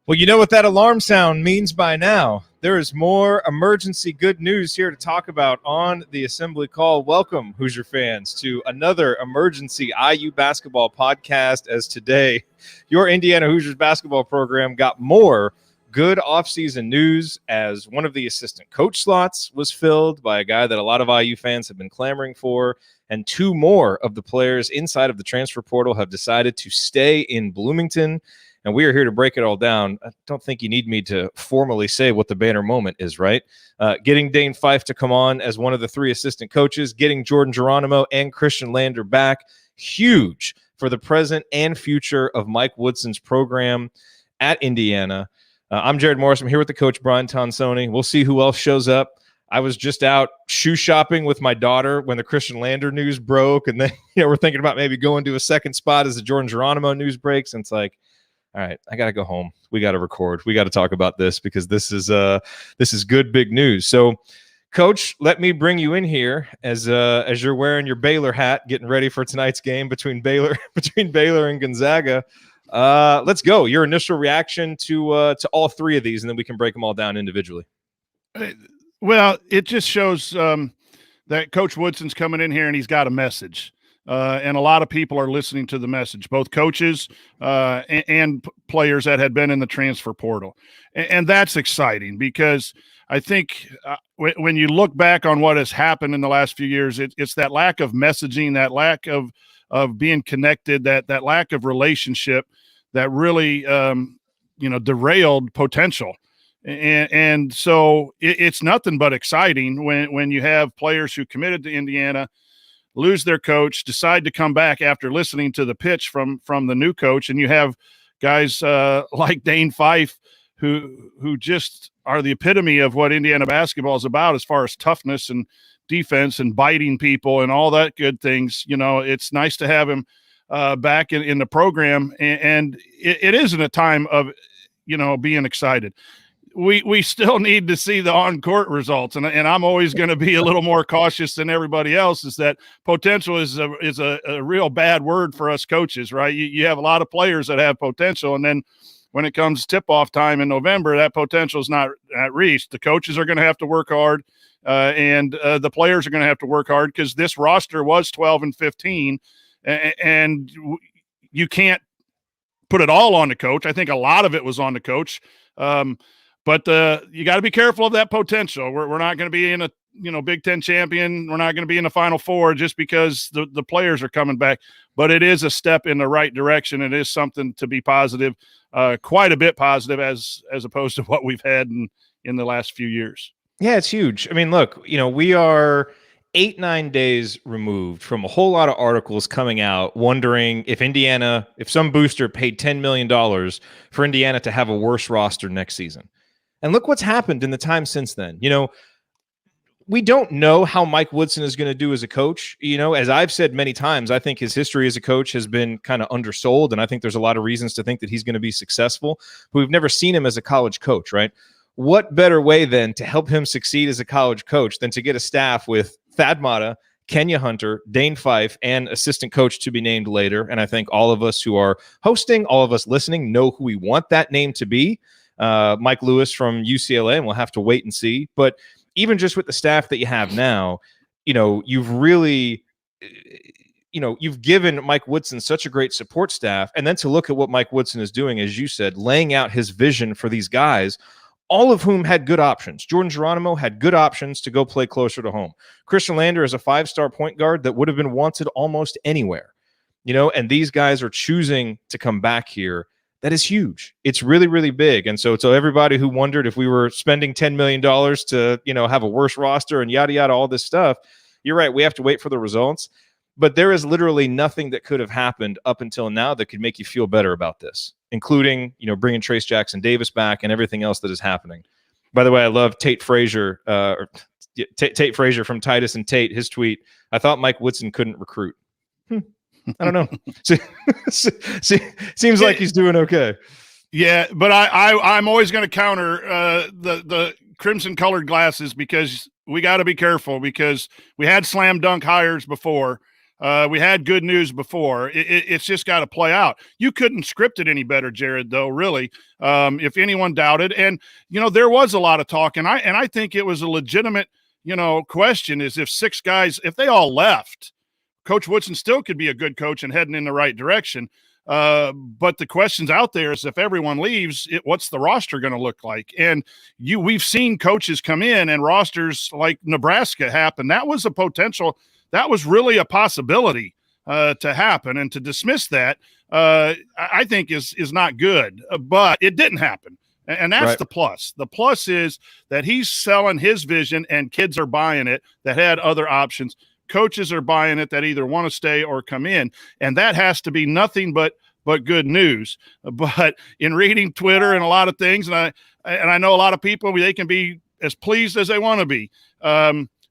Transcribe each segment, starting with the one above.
Well, you know what that alarm sound means by now. There is more emergency good news here to talk about on the Assembly Call. Welcome, Hoosier fans, to another emergency IU basketball podcast, as today your Indiana Hoosiers basketball program got more good offseason news as one of the assistant coach slots was filled by a guy that a lot of IU fans have been clamoring for, and two more of the players inside of the transfer portal have decided to stay in Bloomington. And we are here to break it all down. I don't think you need me to formally say what the banner moment is, right? Getting Dane Fife to come on as one of the three assistant coaches, getting Geronimo and Khristian Lander back, huge for the present and future of Mike Woodson's program at Indiana. I'm Jerod Morris. I'm here with the coach, Brian Tonsoni. We'll see who else shows up. I was just out shoe shopping with my daughter when the Khristian Lander news broke, and then we're thinking about maybe going to a second spot as the Geronimo news breaks, and it's like, all right, I got to go home. We got to record. We got to talk about this because this is good, big news. So, Coach, let me bring you in here as you're wearing your Baylor hat, getting ready for tonight's game between Baylor and Gonzaga. Let's go. Your initial reaction to all three of these, and then we can break them all down individually. Well, it just shows that Coach Woodson's coming in here and he's got a message. And a lot of people are listening to the message, both coaches and players that had been in the transfer portal. And that's exciting because I think when you look back on what has happened in the last few years, it's that lack of messaging, that lack of being connected, that lack of relationship that really, derailed potential. And so it's nothing but exciting when you have players who committed to Indiana, lose their coach, decide to come back after listening to the pitch from the new coach, and you have guys like Dane Fife who just are the epitome of what Indiana basketball is about as far as toughness and defense and biting people and all that good things. It's nice to have him back in the program, and it isn't a time of being excited. We still need to see the on-court results, and I'm always going to be a little more cautious than everybody else. Is that potential is a real bad word for us coaches, right? You have a lot of players that have potential, and then when it comes tip-off time in November, that potential is not reached. The coaches are going to have to work hard, and the players are going to have to work hard because this roster was 12 and 15, and you can't put it all on the coach. I think a lot of it was on the coach. But you got to be careful of that potential. We're not going to be in a Big Ten champion. We're not going to be in the Final Four just because the players are coming back. But it is a step in the right direction. It is something to be positive, quite a bit positive as opposed to what we've had in the last few years. Yeah, it's huge. I mean, look, we are 8-9 days removed from a whole lot of articles coming out wondering if some booster paid $10 million for Indiana to have a worse roster next season. And look what's happened in the time since then. We don't know how Mike Woodson is going to do as a coach. As I've said many times, I think his history as a coach has been kind of undersold, and I think there's a lot of reasons to think that he's going to be successful. But we've never seen him as a college coach, right? What better way then to help him succeed as a college coach than to get a staff with Thad Matta, Kenya Hunter, Dane Fife, and assistant coach to be named later. And I think all of us who are hosting, all of us listening, know who we want that name to be. Mike Lewis from UCLA, and we'll have to wait and see. But even just with the staff that you have now, you've really, you've given Mike Woodson such a great support staff. And then to look at what Mike Woodson is doing, as you said, laying out his vision for these guys, all of whom had good options. Geronimo had good options to go play closer to home. Khristian Lander is a 5-star point guard that would have been wanted almost anywhere, and these guys are choosing to come back here. That is huge. It's really, really big. And so everybody who wondered if we were spending $10 million to, have a worse roster and yada, yada, all this stuff, you're right. We have to wait for the results. But there is literally nothing that could have happened up until now that could make you feel better about this, including, bringing Trace Jackson Davis back and everything else that is happening. By the way, I love Tate Frazier from Titus and Tate, his tweet. I thought Mike Woodson couldn't recruit. I don't know. Seems like he's doing okay. Yeah, but I'm always going to counter the crimson-colored glasses because we got to be careful because we had slam dunk hires before. We had good news before. It's just got to play out. You couldn't script it any better, Jerod, though, really, if anyone doubted. And, there was a lot of talk, and I think it was a legitimate, question is if 6 guys, if they all left, Coach Woodson still could be a good coach and heading in the right direction. But the questions out there is if everyone leaves, what's the roster going to look like? And we've seen coaches come in and rosters like Nebraska happen. That was a potential. That was really a possibility to happen, and to dismiss that, I think is not good. But it didn't happen, and that's right. The plus. The plus is that he's selling his vision, and kids are buying it that had other options. Coaches are buying it that either want to stay or come in, and that has to be nothing but good news. But in reading Twitter and a lot of things, and I know a lot of people, they can be as pleased as they want to be.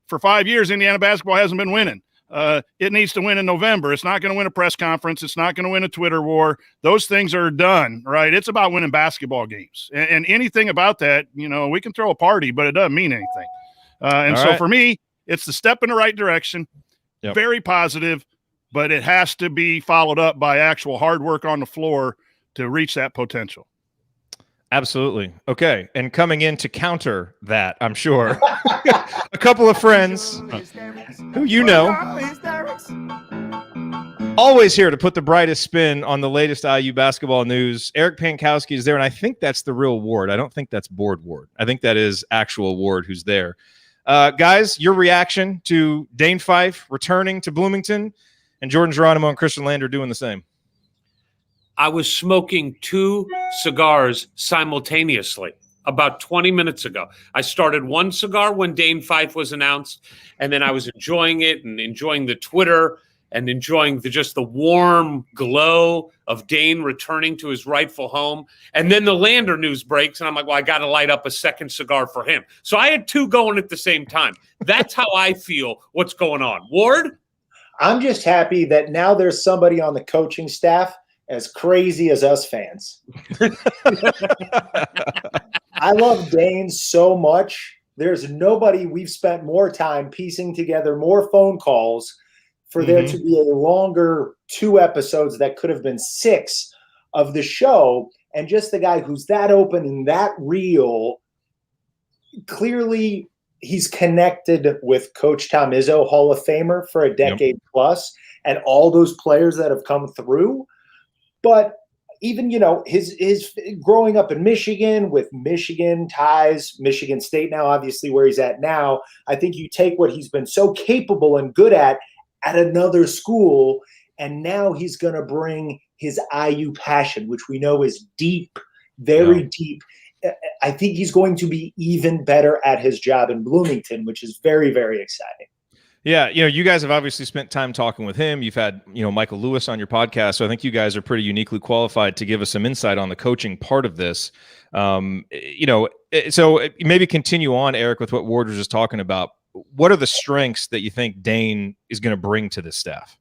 For 5 years, Indiana basketball hasn't been winning. It needs to win in November. It's not going to win a press conference. It's not going to win a Twitter war. Those things are done, right? It's about winning basketball games. And anything about that, we can throw a party, but it doesn't mean anything. For me, it's the step in the right direction, very positive, but it has to be followed up by actual hard work on the floor to reach that potential. Absolutely. Okay. And coming in to counter that, I'm sure, a couple of friends who always here to put the brightest spin on the latest IU basketball news. Eric Pankowski is there, and I think that's the real Ward. I don't think that's Board Ward. I think that is actual Ward who's there. Guys, your reaction to Dane Fife returning to Bloomington and Jordan Geronimo and Khristian Lander doing the same? I was smoking 2 cigars simultaneously about 20 minutes ago. I started one cigar when Dane Fife was announced, and then I was enjoying it and enjoying the Twitter and enjoying the warm glow of Dane returning to his rightful home. And then the Lander news breaks, and I'm like, well, I got to light up a second cigar for him. So I had 2 going at the same time. That's how I feel what's going on. Ward? I'm just happy that now there's somebody on the coaching staff as crazy as us fans. I love Dane so much. There's nobody we've spent more time piecing together more phone calls for there to be a longer 2 episodes that could have been 6 of the show. And just the guy who's that open and that real, clearly he's connected with Coach Tom Izzo, Hall of Famer for a decade plus, and all those players that have come through. But even, his growing up in Michigan with Michigan ties, Michigan State now, obviously where he's at now, I think you take what he's been so capable and good at another school, and now he's going to bring his IU passion, which we know is deep, very deep. I think he's going to be even better at his job in Bloomington, which is very, very exciting. Yeah, you guys have obviously spent time talking with him. You've had, Michael Lewis on your podcast, so I think you guys are pretty uniquely qualified to give us some insight on the coaching part of this. So maybe continue on, Eric, with what Ward was just talking about. What are the strengths that you think Dane is going to bring to this staff?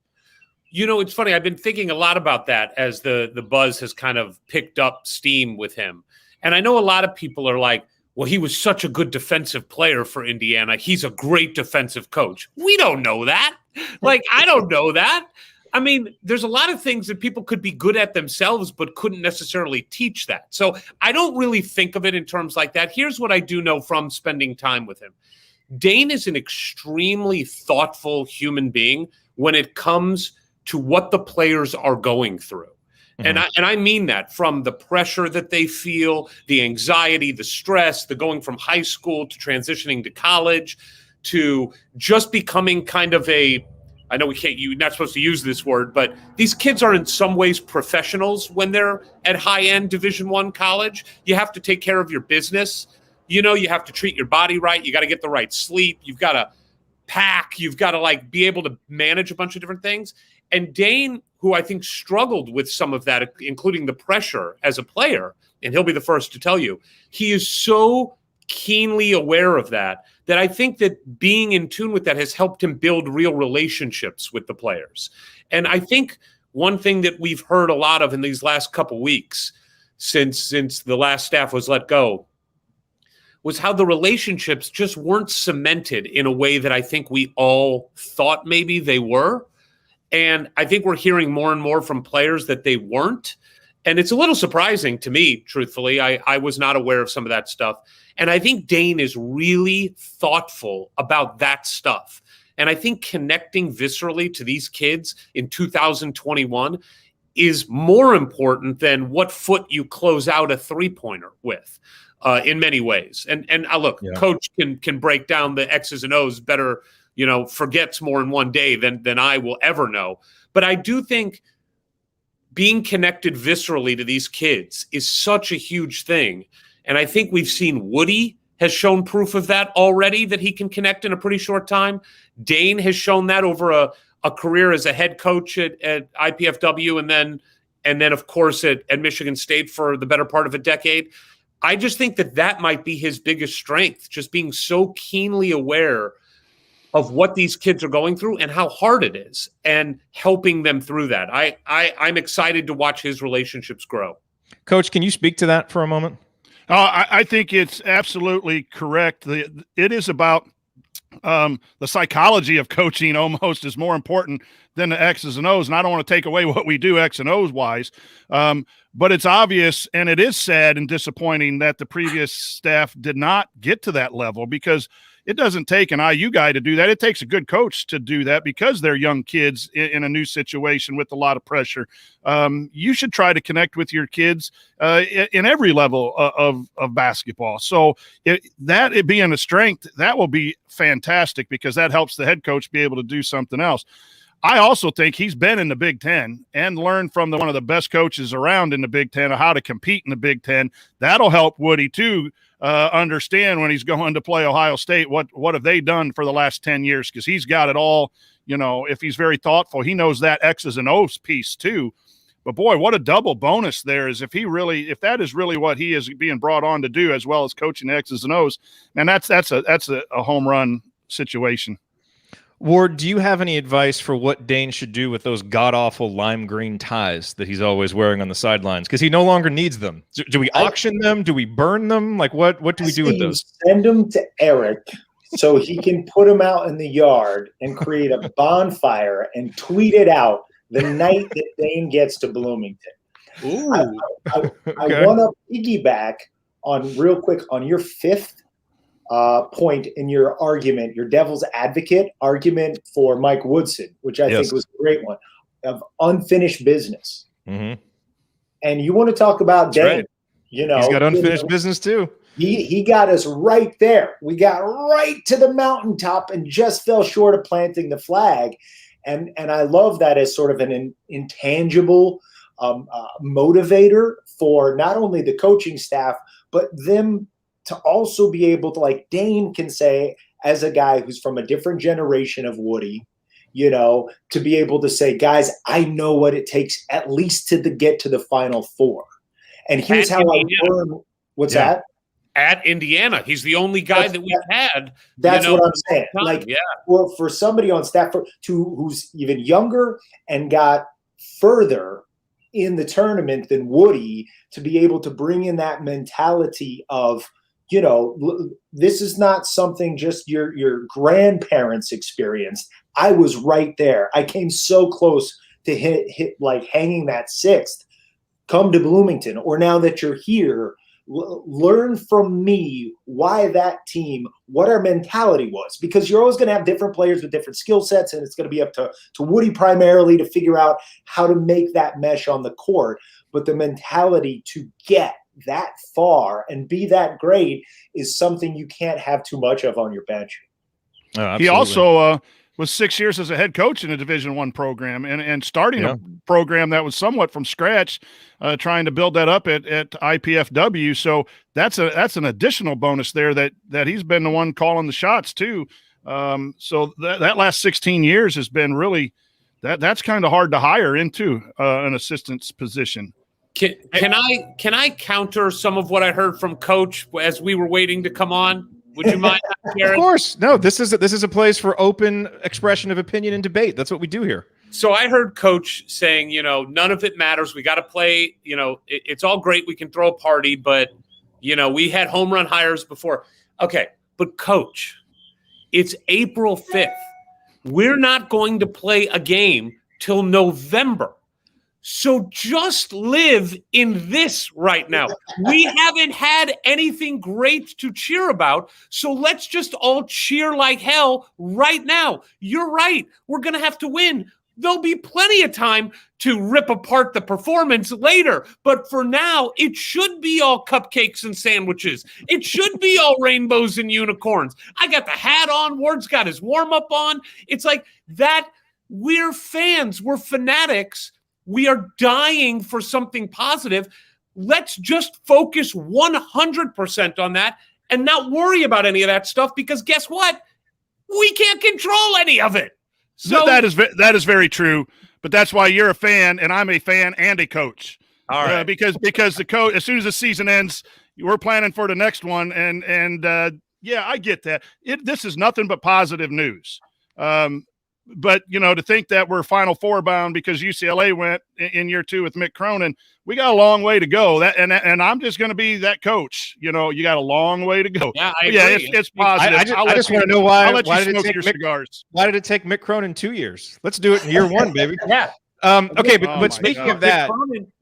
It's funny. I've been thinking a lot about that as the buzz has kind of picked up steam with him. And I know a lot of people are like, well, he was such a good defensive player for Indiana. He's a great defensive coach. We don't know that. I don't know that. I mean, there's a lot of things that people could be good at themselves, but couldn't necessarily teach that. So I don't really think of it in terms like that. Here's what I do know from spending time with him. Dane is an extremely thoughtful human being when it comes to what the players are going through. And I mean that from the pressure that they feel, the anxiety, the stress, the going from high school to transitioning to college, to just becoming kind of I know you're not supposed to use this word, but these kids are in some ways professionals when they're at high-end Division I college. You have to take care of your business. You have to treat your body right. You got to get the right sleep. You've got to pack. You've got to be able to manage a bunch of different things. And Dane, who I think struggled with some of that, including the pressure as a player, and he'll be the first to tell you, he is so keenly aware of that I think that being in tune with that has helped him build real relationships with the players. And I think one thing that we've heard a lot of in these last couple weeks since the last staff was let go was how the relationships just weren't cemented in a way that I think we all thought maybe they were. And I think we're hearing more and more from players that they weren't. And it's a little surprising to me, truthfully. I was not aware of some of that stuff. And I think Dane is really thoughtful about that stuff. And I think connecting viscerally to these kids in 2021 is more important than what foot you close out a three-pointer with in many ways. And look, Coach can break down the X's and O's better, forgets more in one day than I will ever know. But I do think being connected viscerally to these kids is such a huge thing. And I think we've seen Woody has shown proof of that already, that he can connect in a pretty short time. Dane has shown that over a career as a head coach at IPFW and then of course at Michigan State for the better part of a decade. I just think that might be his biggest strength, just being so keenly aware of what these kids are going through and how hard it is and helping them through that. I'm excited to watch his relationships grow. Coach, can you speak to that for a moment? I think it's absolutely correct. It is about the psychology of coaching almost is more important than the X's and O's. And I don't want to take away what we do X and O's wise. But it's obvious, and it is sad and disappointing that the previous staff did not get to that level, because it doesn't take an IU guy to do that. It takes a good coach to do that, because they're young kids in a new situation with a lot of pressure. You should try to connect with your kids in every level of basketball. So it being a strength, that will be fantastic, because that helps the head coach be able to do something else. I also think he's been in the Big Ten and learned from one of the best coaches around in the Big Ten of how to compete in the Big Ten. That'll help Woody too understand when he's going to play Ohio State, what have they done for the last 10 years, because he's got it all. If he's very thoughtful, he knows that X's and O's piece too. But boy, what a double bonus there is if that is really what he is being brought on to do, as well as coaching X's and O's. And that's a home run situation. Ward, do you have any advice for what Dane should do with those god-awful lime green ties that he's always wearing on the sidelines? Because he no longer needs them. Do we auction them? Do we burn them? Like, what do we do with those? Send them to Eric so he can put them out in the yard and create a bonfire and tweet it out the night that Dane gets to Bloomington. Ooh. I want to piggyback real quick on your fifth point in your argument, your devil's advocate argument for Mike Woodson, which I think was a great one, of unfinished business. Mm-hmm. And you want to talk about Dane. Right. He's got unfinished business too. He got us right there. We got right to the mountaintop and just fell short of planting the flag. And I love that as sort of an intangible motivator for not only the coaching staff, but them to also be able to, like Dane can say, as a guy who's from a different generation of Woody, to be able to say, guys, I know what it takes at least to get to the Final Four. And here's how I learn. What's that? At Indiana. He's the only guy that we've had. That's what I'm saying. Like, for somebody on staff who's even younger and got further in the tournament than Woody, to be able to bring in that mentality of, this is not something just your grandparents experienced. I was right there. I came so close to hit like hanging that sixth. Come to Bloomington, or now that you're here, learn from me why that team, what our mentality was, because you're always going to have different players with different skill sets, and it's going to be up to Woody primarily to figure out how to make that mesh on the court. But the mentality to get that far and be that great is something you can't have too much of on your bench. Oh, he also was 6 years as a head coach in a Division I program and starting a program that was somewhat from scratch, trying to build that up at IPFW. So that's an additional bonus there that he's been the one calling the shots too. So that last 16 years has been really that's kind of hard to hire into an assistant's position. Can I counter some of what I heard from Coach as we were waiting to come on? Would you mind, Jerod? Of course. No, this is a place for open expression of opinion and debate. That's what we do here. So I heard Coach saying, none of it matters. We got to play. It's all great. We can throw a party, but we had home run hires before. Okay, but Coach, it's April 5th. We're not going to play a game till November. So just live in this right now. We haven't had anything great to cheer about, so let's just all cheer like hell right now. You're right. We're going to have to win. There'll be plenty of time to rip apart the performance later. But for now, it should be all cupcakes and sandwiches. It should be all rainbows and unicorns. I got the hat on. Ward's got his warm-up on. It's like that. We're fans. We're fanatics. We are dying for something positive. Let's just focus 100% on that and not worry about any of that stuff, because guess what? We can't control any of it. So that is very true, but that's why you're a fan and I'm a fan and a coach. All right. Because the coach, as soon as the season ends, we're planning for the next one. And yeah, I get that. This is nothing but positive news. But, to think that we're Final Four bound because UCLA went in year 2 with Mick Cronin, we got a long way to go. And I'm just going to be that coach. You got a long way to go. Yeah, it's positive. I just want to know why. I'll let why you did it smoke take your cigars. Why did it take Mick Cronin 2 years? Let's do it in year 1, baby. Yeah. Okay, but, Oh but my speaking God. of that,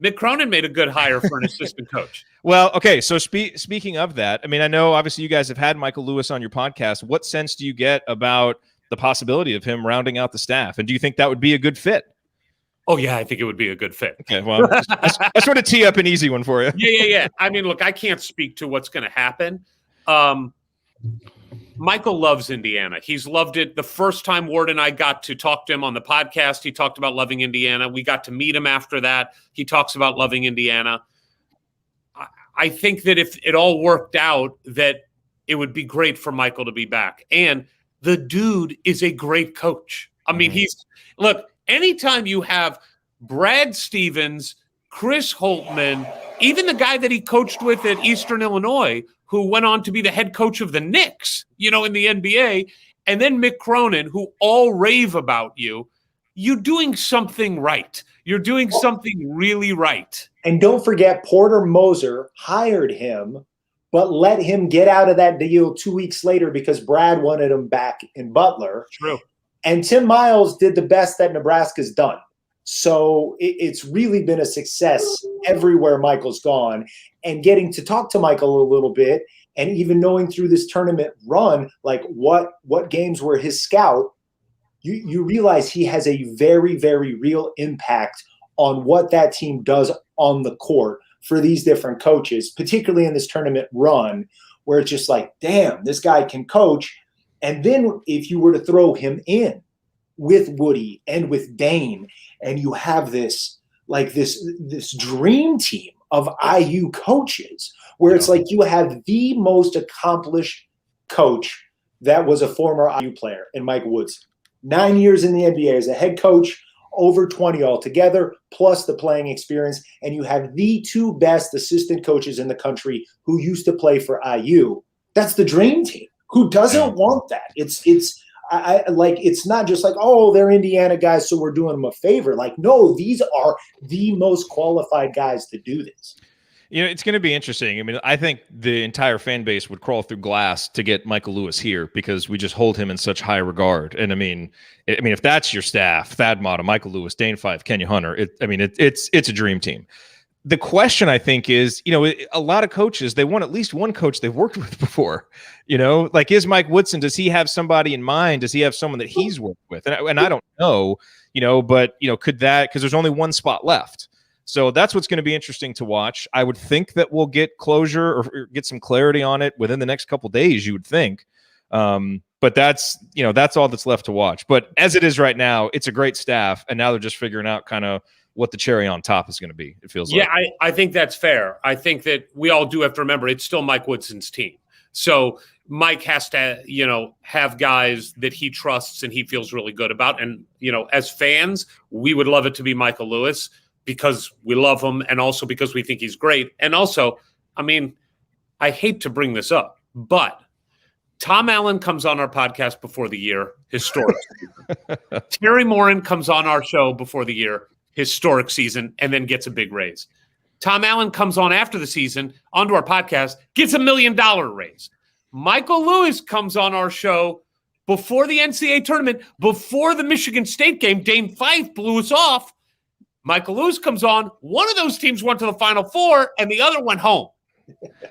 Mick Cronin made a good hire for an assistant coach. well, okay. So speaking of that, I mean, I know obviously you guys have had Michael Lewis on your podcast. What sense do you get about the possibility of him rounding out the staff? And do you think that would be a good fit? Oh, yeah, I think it would be a good fit. Okay, well, I sort of tee up an easy one for you. Yeah. I mean, look, I can't speak to what's going to happen. Michael loves Indiana. He's loved it. The first time Ward and I got to talk to him on the podcast, he talked about loving Indiana. We got to meet him after that. He talks about loving Indiana. I think that if it all worked out, that it would be great for Michael to be back. And the dude is a great coach. I mean, look, anytime you have Brad Stevens, Chris Holtman, even the guy that he coached with at Eastern Illinois, who went on to be the head coach of the Knicks, in the NBA, and then Mick Cronin, who all rave about you, you're doing something right. You're doing something really right. And don't forget, Porter Moser hired him, but let him get out of that deal 2 weeks later because Brad wanted him back in Butler. True. And Tim Miles did the best that Nebraska's done. So it's really been a success everywhere Michael's gone. And getting to talk to Michael a little bit, and even knowing through this tournament run, like what games were his scout, you realize he has a very, very real impact on what that team does on the court for these different coaches, particularly in this tournament run, where it's just like, damn, this guy can coach. And then if you were to throw him in with Woody and with Dane, and you have this dream team of IU coaches, where it's like you have the most accomplished coach that was a former IU player in Mike Woodson. 9 years in the NBA as a head coach, over 20 altogether, plus the playing experience. And you have the 2 best assistant coaches in the country who used to play for IU. That's the dream team. Who doesn't want that? It's not just like, oh, they're Indiana guys, so we're doing them a favor. Like, no, these are the most qualified guys to do this. It's going to be interesting. I mean, I think the entire fan base would crawl through glass to get Michael Lewis here because we just hold him in such high regard. And I mean, if that's your staff, Thad Matta, Michael Lewis, Dane Fife, Kenya Hunter, it's a dream team. The question, I think, is, a lot of coaches, they want at least one coach they've worked with before. Like, is Mike Woodson, does he have somebody in mind? Does he have someone that he's worked with? And I don't know, but, could that, because there's only one spot left. So that's what's going to be interesting to watch. I would think that we'll get closure or get some clarity on it within the next couple of days, you would think. But that's all that's left to watch. But as it is right now, it's a great staff. And now they're just figuring out kind of what the cherry on top is going to be, it feels like. Yeah, I think that's fair. I think that we all do have to remember it's still Mike Woodson's team. So Mike has to, have guys that he trusts and he feels really good about. And, as fans, we would love it to be Michael Lewis because we love him and also because we think he's great. And also, I mean, I hate to bring this up, but Tom Allen comes on our podcast before the year, historic season. Terry Morin comes on our show before the year, historic season, and then gets a big raise. Tom Allen comes on after the season, onto our podcast, gets $1 million raise. Michael Lewis comes on our show before the NCAA tournament, before the Michigan State game, Dane Fife blew us off. Michael Lewis comes on. One of those teams went to the Final Four, and the other went home.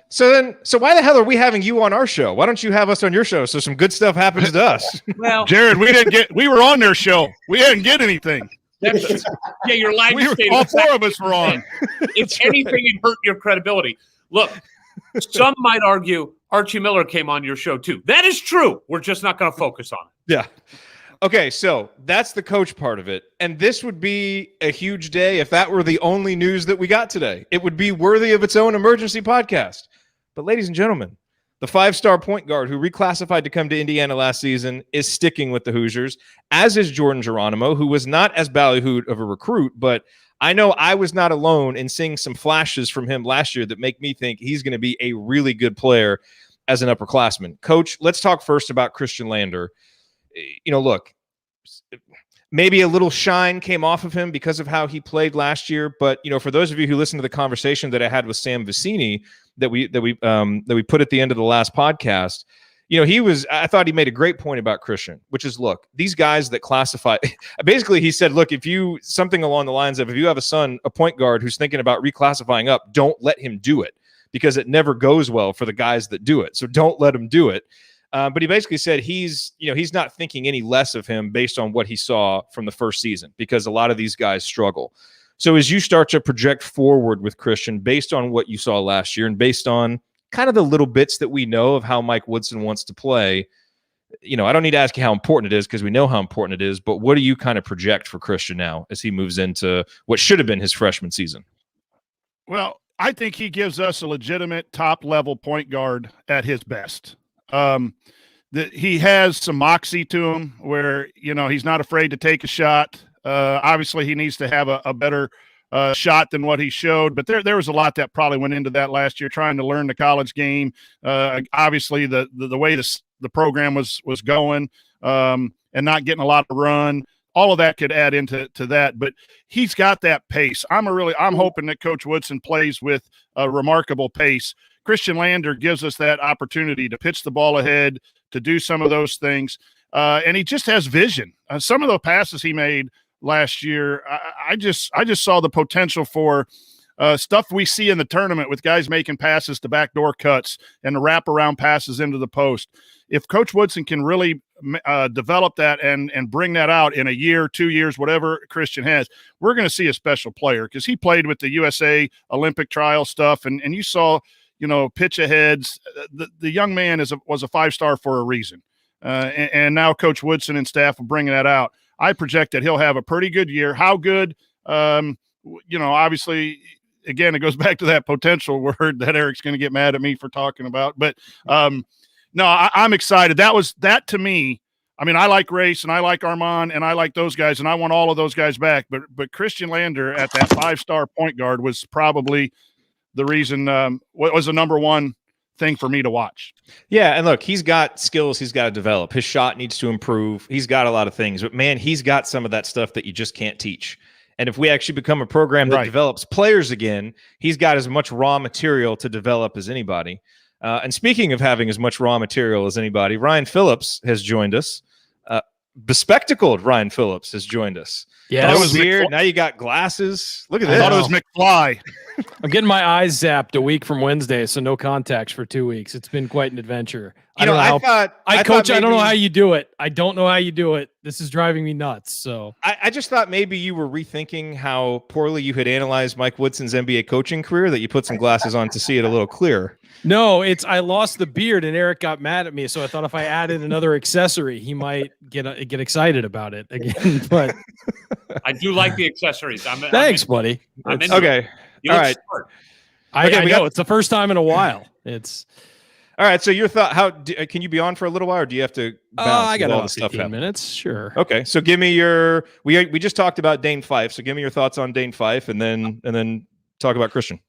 So why the hell are we having you on our show? Why don't you have us on your show so some good stuff happens to us? Well, Jerod, we were on their show. We didn't get anything. Yeah, your live state. All four of us were on. If anything, it hurt your credibility. Look, some might argue Archie Miller came on your show too. That is true. We're just not going to focus on it. Yeah. Okay, so that's the coach part of it. And this would be a huge day if that were the only news that we got today. It would be worthy of its own emergency podcast. But ladies and gentlemen, the 5-star point guard who reclassified to come to Indiana last season is sticking with the Hoosiers, as is Jordan Geronimo, who was not as ballyhooed of a recruit, but I know I was not alone in seeing some flashes from him last year that make me think he's going to be a really good player as an upperclassman. Coach, let's talk first about Khristian Lander. Look, maybe a little shine came off of him because of how he played last year. But, for those of you who listened to the conversation that I had with Sam Vicini that we put at the end of the last podcast, I thought he made a great point about Khristian, which is, look, these guys that classify, basically he said, look, something along the lines of, if you have a point guard who's thinking about reclassifying up, don't let him do it because it never goes well for the guys that do it. So don't let him do it. But he basically said he's not thinking any less of him based on what he saw from the first season, because a lot of these guys struggle. So as you start to project forward with Khristian based on what you saw last year and based on kind of the little bits that we know of how Mike Woodson wants to play, I don't need to ask you how important it is because we know how important it is, but what do you kind of project for Khristian now as he moves into what should have been his freshman season? Well, I think he gives us a legitimate top-level point guard at his best. He has some moxie to him where, he's not afraid to take a shot. Obviously, he needs to have a better shot than what he showed, but there was a lot that probably went into that last year, trying to learn the college game. Obviously, the way the program was going and not getting a lot of run. All of that could add into that, but he's got that pace. I'm hoping that Coach Woodson plays with a remarkable pace. Khristian Lander gives us that opportunity to pitch the ball ahead, to do some of those things, and he just has vision. Some of the passes he made last year, I just saw the potential for stuff we see in the tournament with guys making passes to backdoor cuts and the wraparound passes into the post. If Coach Woodson can really develop that and bring that out in a year, 2 years, whatever Khristian has, we're going to see a special player because he played with the USA Olympic trial stuff, and you saw – pitch aheads. The young man was a 5-star for a reason. And now Coach Woodson and staff are bringing that out. I project that he'll have a pretty good year. How good? Obviously, again, it goes back to that potential word that Eric's going to get mad at me for talking about. But no, I'm excited. That to me, I mean, I like Race and I like Armand and I like those guys and I want all of those guys back. But Khristian Lander at that 5-star point guard was probably the reason what was the number one thing for me to watch. Yeah, and look, he's got skills he's got to develop. His shot needs to improve. He's got a lot of things, but man, he's got some of that stuff that you just can't teach. And if we actually become a program that develops players again, he's got as much raw material to develop as anybody. And speaking of having as much raw material as anybody, Ryan Phillips has joined us. Bespectacled Ryan Phillips has joined us. Yeah, that was weird. Now you got glasses. Look at this. I thought it was McFly. I'm getting my eyes zapped a week from Wednesday, so no contacts for 2 weeks. It's been quite an adventure. I don't know how you do it. I don't know how you do it. This is driving me nuts. So I just thought maybe you were rethinking how poorly you had analyzed Mike Woodson's NBA coaching career, that you put some glasses on to see it a little clearer. No, I lost the beard and Eric got mad at me, so I thought if I added another accessory, he might get excited about it again. But I do like the accessories. Thanks, buddy. Okay. All right. I know it's the first time in a while. It's all right. So your thought? Can you be on for a little while, or do you have to? I got about 15 minutes. Sure. Okay. So give me your. We just talked about Dane Fife. So give me your thoughts on Dane Fife, and then talk about Khristian.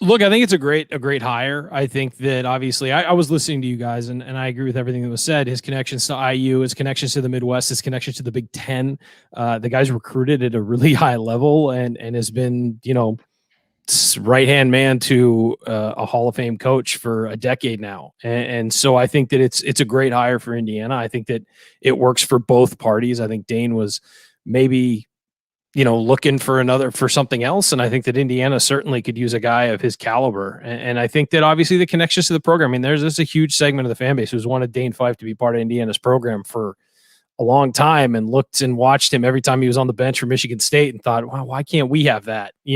Look, I think it's a great hire. I think that obviously I was listening to you guys and I agree with everything that was said. His connections to IU, his connections to the Midwest, his connections to the Big Ten. The guy's recruited at a really high level and has been, right-hand man to a Hall of Fame coach for a decade now. And so I think that it's a great hire for Indiana. I think that it works for both parties. I think Dane was maybe, looking for something else. And I think that Indiana certainly could use a guy of his caliber. And I think that obviously the connections to the program, I mean, there's a huge segment of the fan base who's wanted Dane Fife to be part of Indiana's program for a long time and looked and watched him every time he was on the bench for Michigan State and thought, wow, why can't we have that? I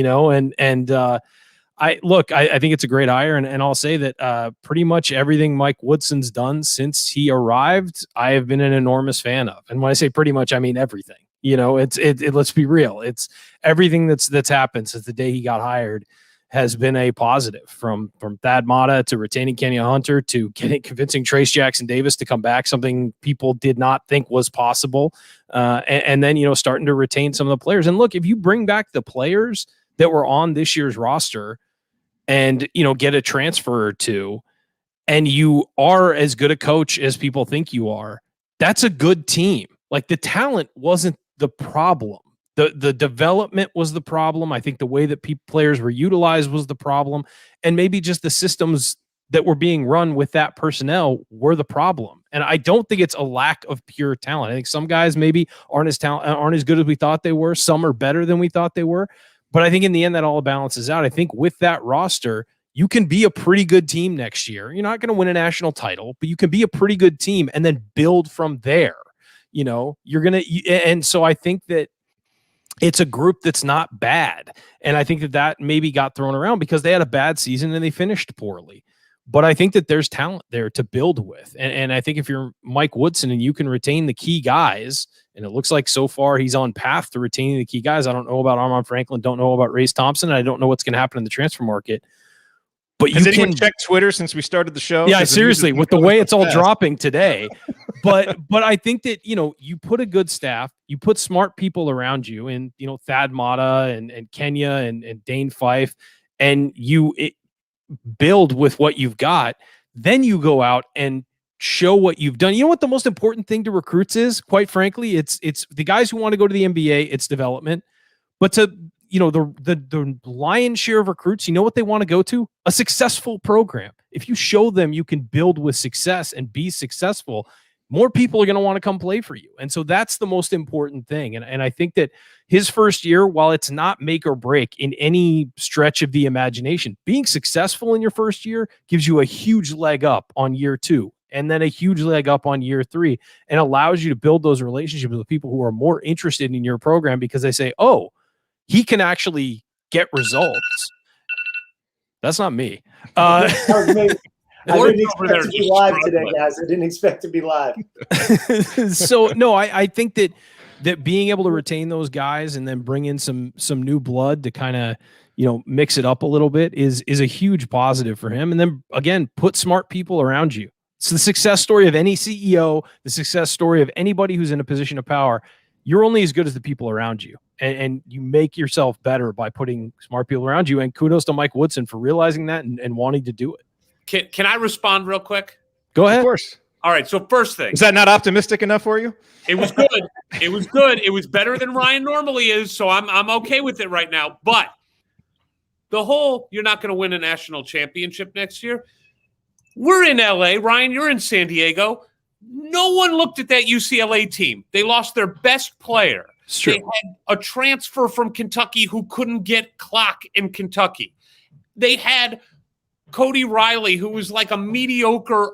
think it's a great hire. And I'll say that pretty much everything Mike Woodson's done since he arrived, I have been an enormous fan of. And when I say pretty much, I mean everything. Let's be real. It's everything that's happened since the day he got hired has been a positive, from Thad Matta to retaining Kenya Hunter to convincing Trace Jackson Davis to come back, something people did not think was possible. And then, starting to retain some of the players. And look, if you bring back the players that were on this year's roster and, get a transfer or two, and you are as good a coach as people think you are, that's a good team. Like, the talent wasn't the problem. The development was the problem. I think the way that players were utilized was the problem. And maybe just the systems that were being run with that personnel were the problem. And I don't think it's a lack of pure talent. I think some guys maybe aren't as good as we thought they were. Some are better than we thought they were. But I think in the end, that all balances out. I think with that roster, you can be a pretty good team next year. You're not going to win a national title, but you can be a pretty good team and then build from there. And so I think that it's a group that's not bad. And I think that maybe got thrown around because they had a bad season and they finished poorly. But I think that there's talent there to build with. And I think if you're Mike Woodson and you can retain the key guys, and it looks like so far he's on path to retaining the key guys. I don't know about Armand Franklin, don't know about Race Thompson, and I don't know what's going to happen in the transfer market. But has anyone checked Twitter since we started the show? Yeah, seriously, with the way it's all dropping today. But I think that, you put a good staff, you put smart people around you, and, Thad Matta and Kenya and Dane Fife, and you build with what you've got. Then you go out and show what you've done. You know what the most important thing to recruits is? Quite frankly, it's the guys who want to go to the NBA, it's development. But to the lion's share of recruits, what they want to go to? A successful program. If you show them you can build with success and be successful, more people are going to want to come play for you. And so that's the most important thing. And I think that his first year, while it's not make or break in any stretch of the imagination, being successful in your first year gives you a huge leg up on year 2, and then a huge leg up on year 3, and allows you to build those relationships with people who are more interested in your program because they say, oh, he can actually get results. That's not me. That was me. I didn't expect to be live today, guys. I didn't expect to be live. So, no, I think that being able to retain those guys and then bring in some new blood to kind of, mix it up a little bit is a huge positive for him. And then, again, put smart people around you. It's the success story of any CEO, the success story of anybody who's in a position of power. You're only as good as the people around you. And you make yourself better by putting smart people around you. And kudos to Mike Woodson for realizing that and wanting to do it. Can I respond real quick? Go ahead. Of course. All right. So first thing. Is that not optimistic enough for you? It was good. It was good. It was better than Ryan normally is. So I'm okay with it right now. But the whole, you're not going to win a national championship next year. We're in LA. Ryan, you're in San Diego. No one looked at that UCLA team. They lost their best player. Sure. They had a transfer from Kentucky who couldn't get clock in Kentucky. They had Cody Riley, who was like a mediocre,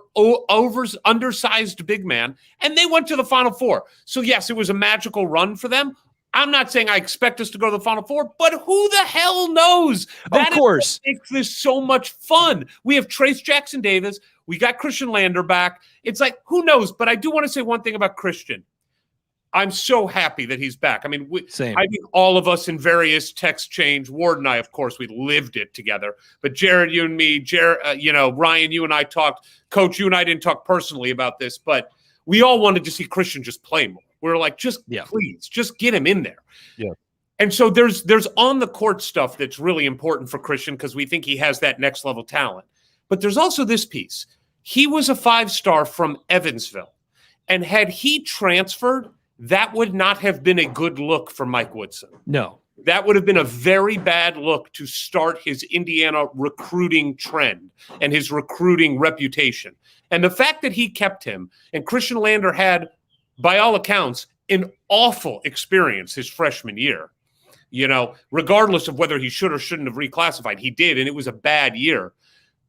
undersized big man, and they went to the Final Four. So, yes, it was a magical run for them. I'm not saying I expect us to go to the Final Four, but who the hell knows? Of course. That makes this so much fun. We have Trace Jackson Davis. We got Khristian Lander back. It's like, who knows? But I do want to say one thing about Khristian. I'm so happy that he's back. I mean, I think all of us in various text chains, Ward and I, of course, we lived it together. But Jerod, you and me, Ryan, you and I talked. Coach, you and I didn't talk personally about this, but we all wanted to see Khristian just play more. We were like, please, just get him in there. Yeah. And so there's on the court stuff that's really important for Khristian because we think he has that next level talent. But there's also this piece. He was a 5-star from Evansville. And had he transferred, that would not have been a good look for Mike Woodson. No. That would have been a very bad look to start his Indiana recruiting trend and his recruiting reputation. And the fact that he kept him, and Khristian Lander had, by all accounts, an awful experience his freshman year. Regardless of whether he should or shouldn't have reclassified, he did, and it was a bad year.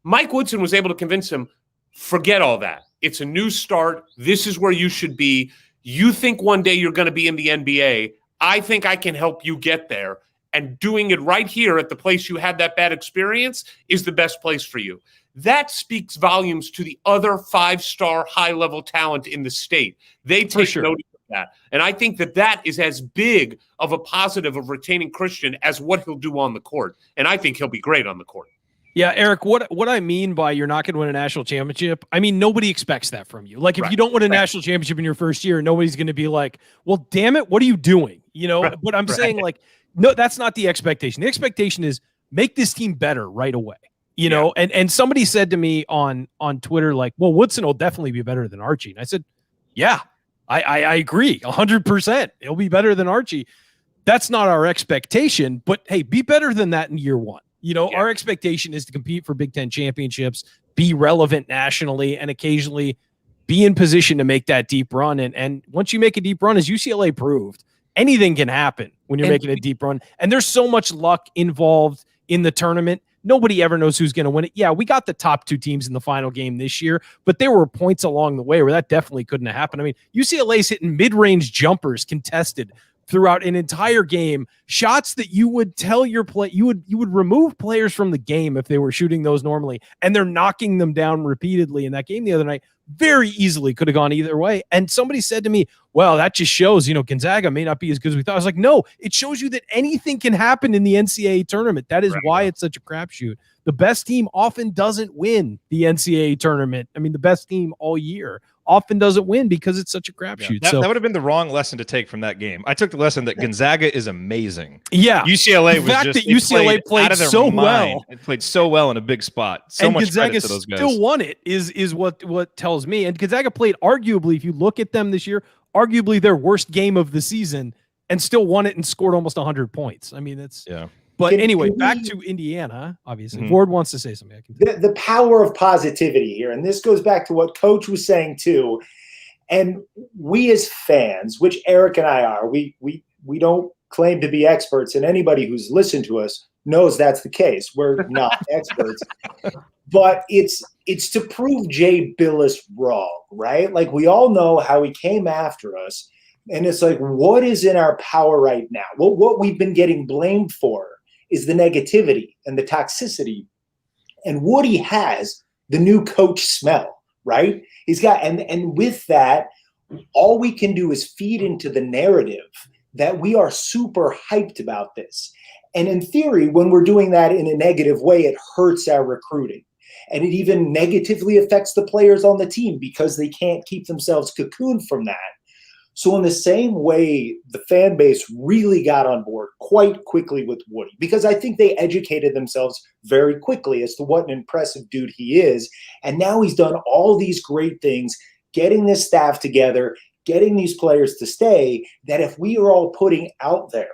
Mike Woodson was able to convince him, forget all that. It's a new start. This is where you should be. You think one day you're going to be in the NBA. I think I can help you get there. And doing it right here at the place you had that bad experience is the best place for you. That speaks volumes to the other 5-star high-level talent in the state. They take notice of that. And I think that is as big of a positive of retaining Khristian as what he'll do on the court. And I think he'll be great on the court. Yeah, Eric, what I mean by you're not going to win a national championship, I mean, nobody expects that from you. Like, if you don't win a national championship in your first year, nobody's going to be like, well, damn it, what are you doing? But I'm saying, like, no, that's not the expectation. The expectation is make this team better right away. And somebody said to me on Twitter, like, well, Woodson will definitely be better than Archie. And I said, yeah, I agree 100%. He'll be better than Archie. That's not our expectation, but hey, be better than that in year one. Our expectation is to compete for Big Ten championships, be relevant nationally, and occasionally be in position to make that deep run. And once you make a deep run, as UCLA proved, anything can happen when you're making a deep run. And there's so much luck involved in the tournament. Nobody ever knows who's going to win it. Yeah, we got the top 2 teams in the final game this year, but there were points along the way where that definitely couldn't have happened. I mean, UCLA's hitting mid-range jumpers contested throughout an entire game, shots that you would tell your play, you would remove players from the game if they were shooting those normally, and they're knocking them down repeatedly in that game the other night. Very easily could have gone either way. And somebody said to me, well, that just shows, Gonzaga may not be as good as we thought. I was like, no, it shows you that anything can happen in the NCAA tournament. That is why it's such a crapshoot. The best team often doesn't win the NCAA tournament. I mean, the best team all year often doesn't win because it's such a crapshoot. That would have been the wrong lesson to take from that game. I took the lesson that Gonzaga is amazing. Yeah, UCLA was fact just that UCLA played so well. It played so well in a big spot. So and much Gonzaga credit to those guys. Still won it is what tells me. And Gonzaga played arguably, if you look at them this year, arguably their worst game of the season, and still won it and scored almost 100 points. I mean, it's But anyway, back to Indiana, obviously. Ward wants to say something. The power of positivity here, and this goes back to what Coach was saying too. And we as fans, which Eric and I are, we don't claim to be experts, and anybody who's listened to us knows that's the case. We're not experts. But it's to prove Jay Billis wrong, right? Like, we all know how he came after us. And it's like, what is in our power right now? Well, what we've been getting blamed for is the negativity and the toxicity. And Woody has the new coach smell, right? He's got, and with that, all we can do is feed into the narrative that we are super hyped about this. And in theory, when we're doing that in a negative way, it hurts our recruiting. And it even negatively affects the players on the team because they can't keep themselves cocooned from that. So in the same way, the fan base really got on board quite quickly with Woody, because I think they educated themselves very quickly as to what an impressive dude he is. And now he's done all these great things, getting this staff together, getting these players to stay, that if we are all putting out there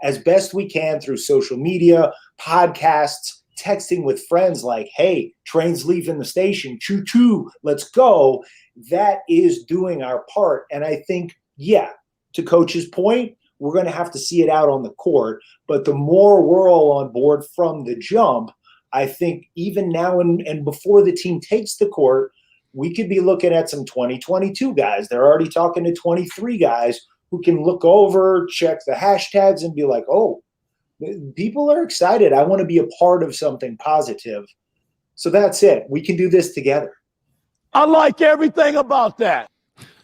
as best we can through social media, podcasts, texting with friends like, hey, train's leaving the station, choo-choo, let's go, that is doing our part. And I think, to Coach's point, we're going to have to see it out on the court. But the more we're all on board from the jump, I think even now and before the team takes the court, we could be looking at some 2022 guys. They're already talking to 23 guys who can look over, check the hashtags, and be like, oh, people are excited. I want to be a part of something positive. So that's it. We can do this together. I like everything about that.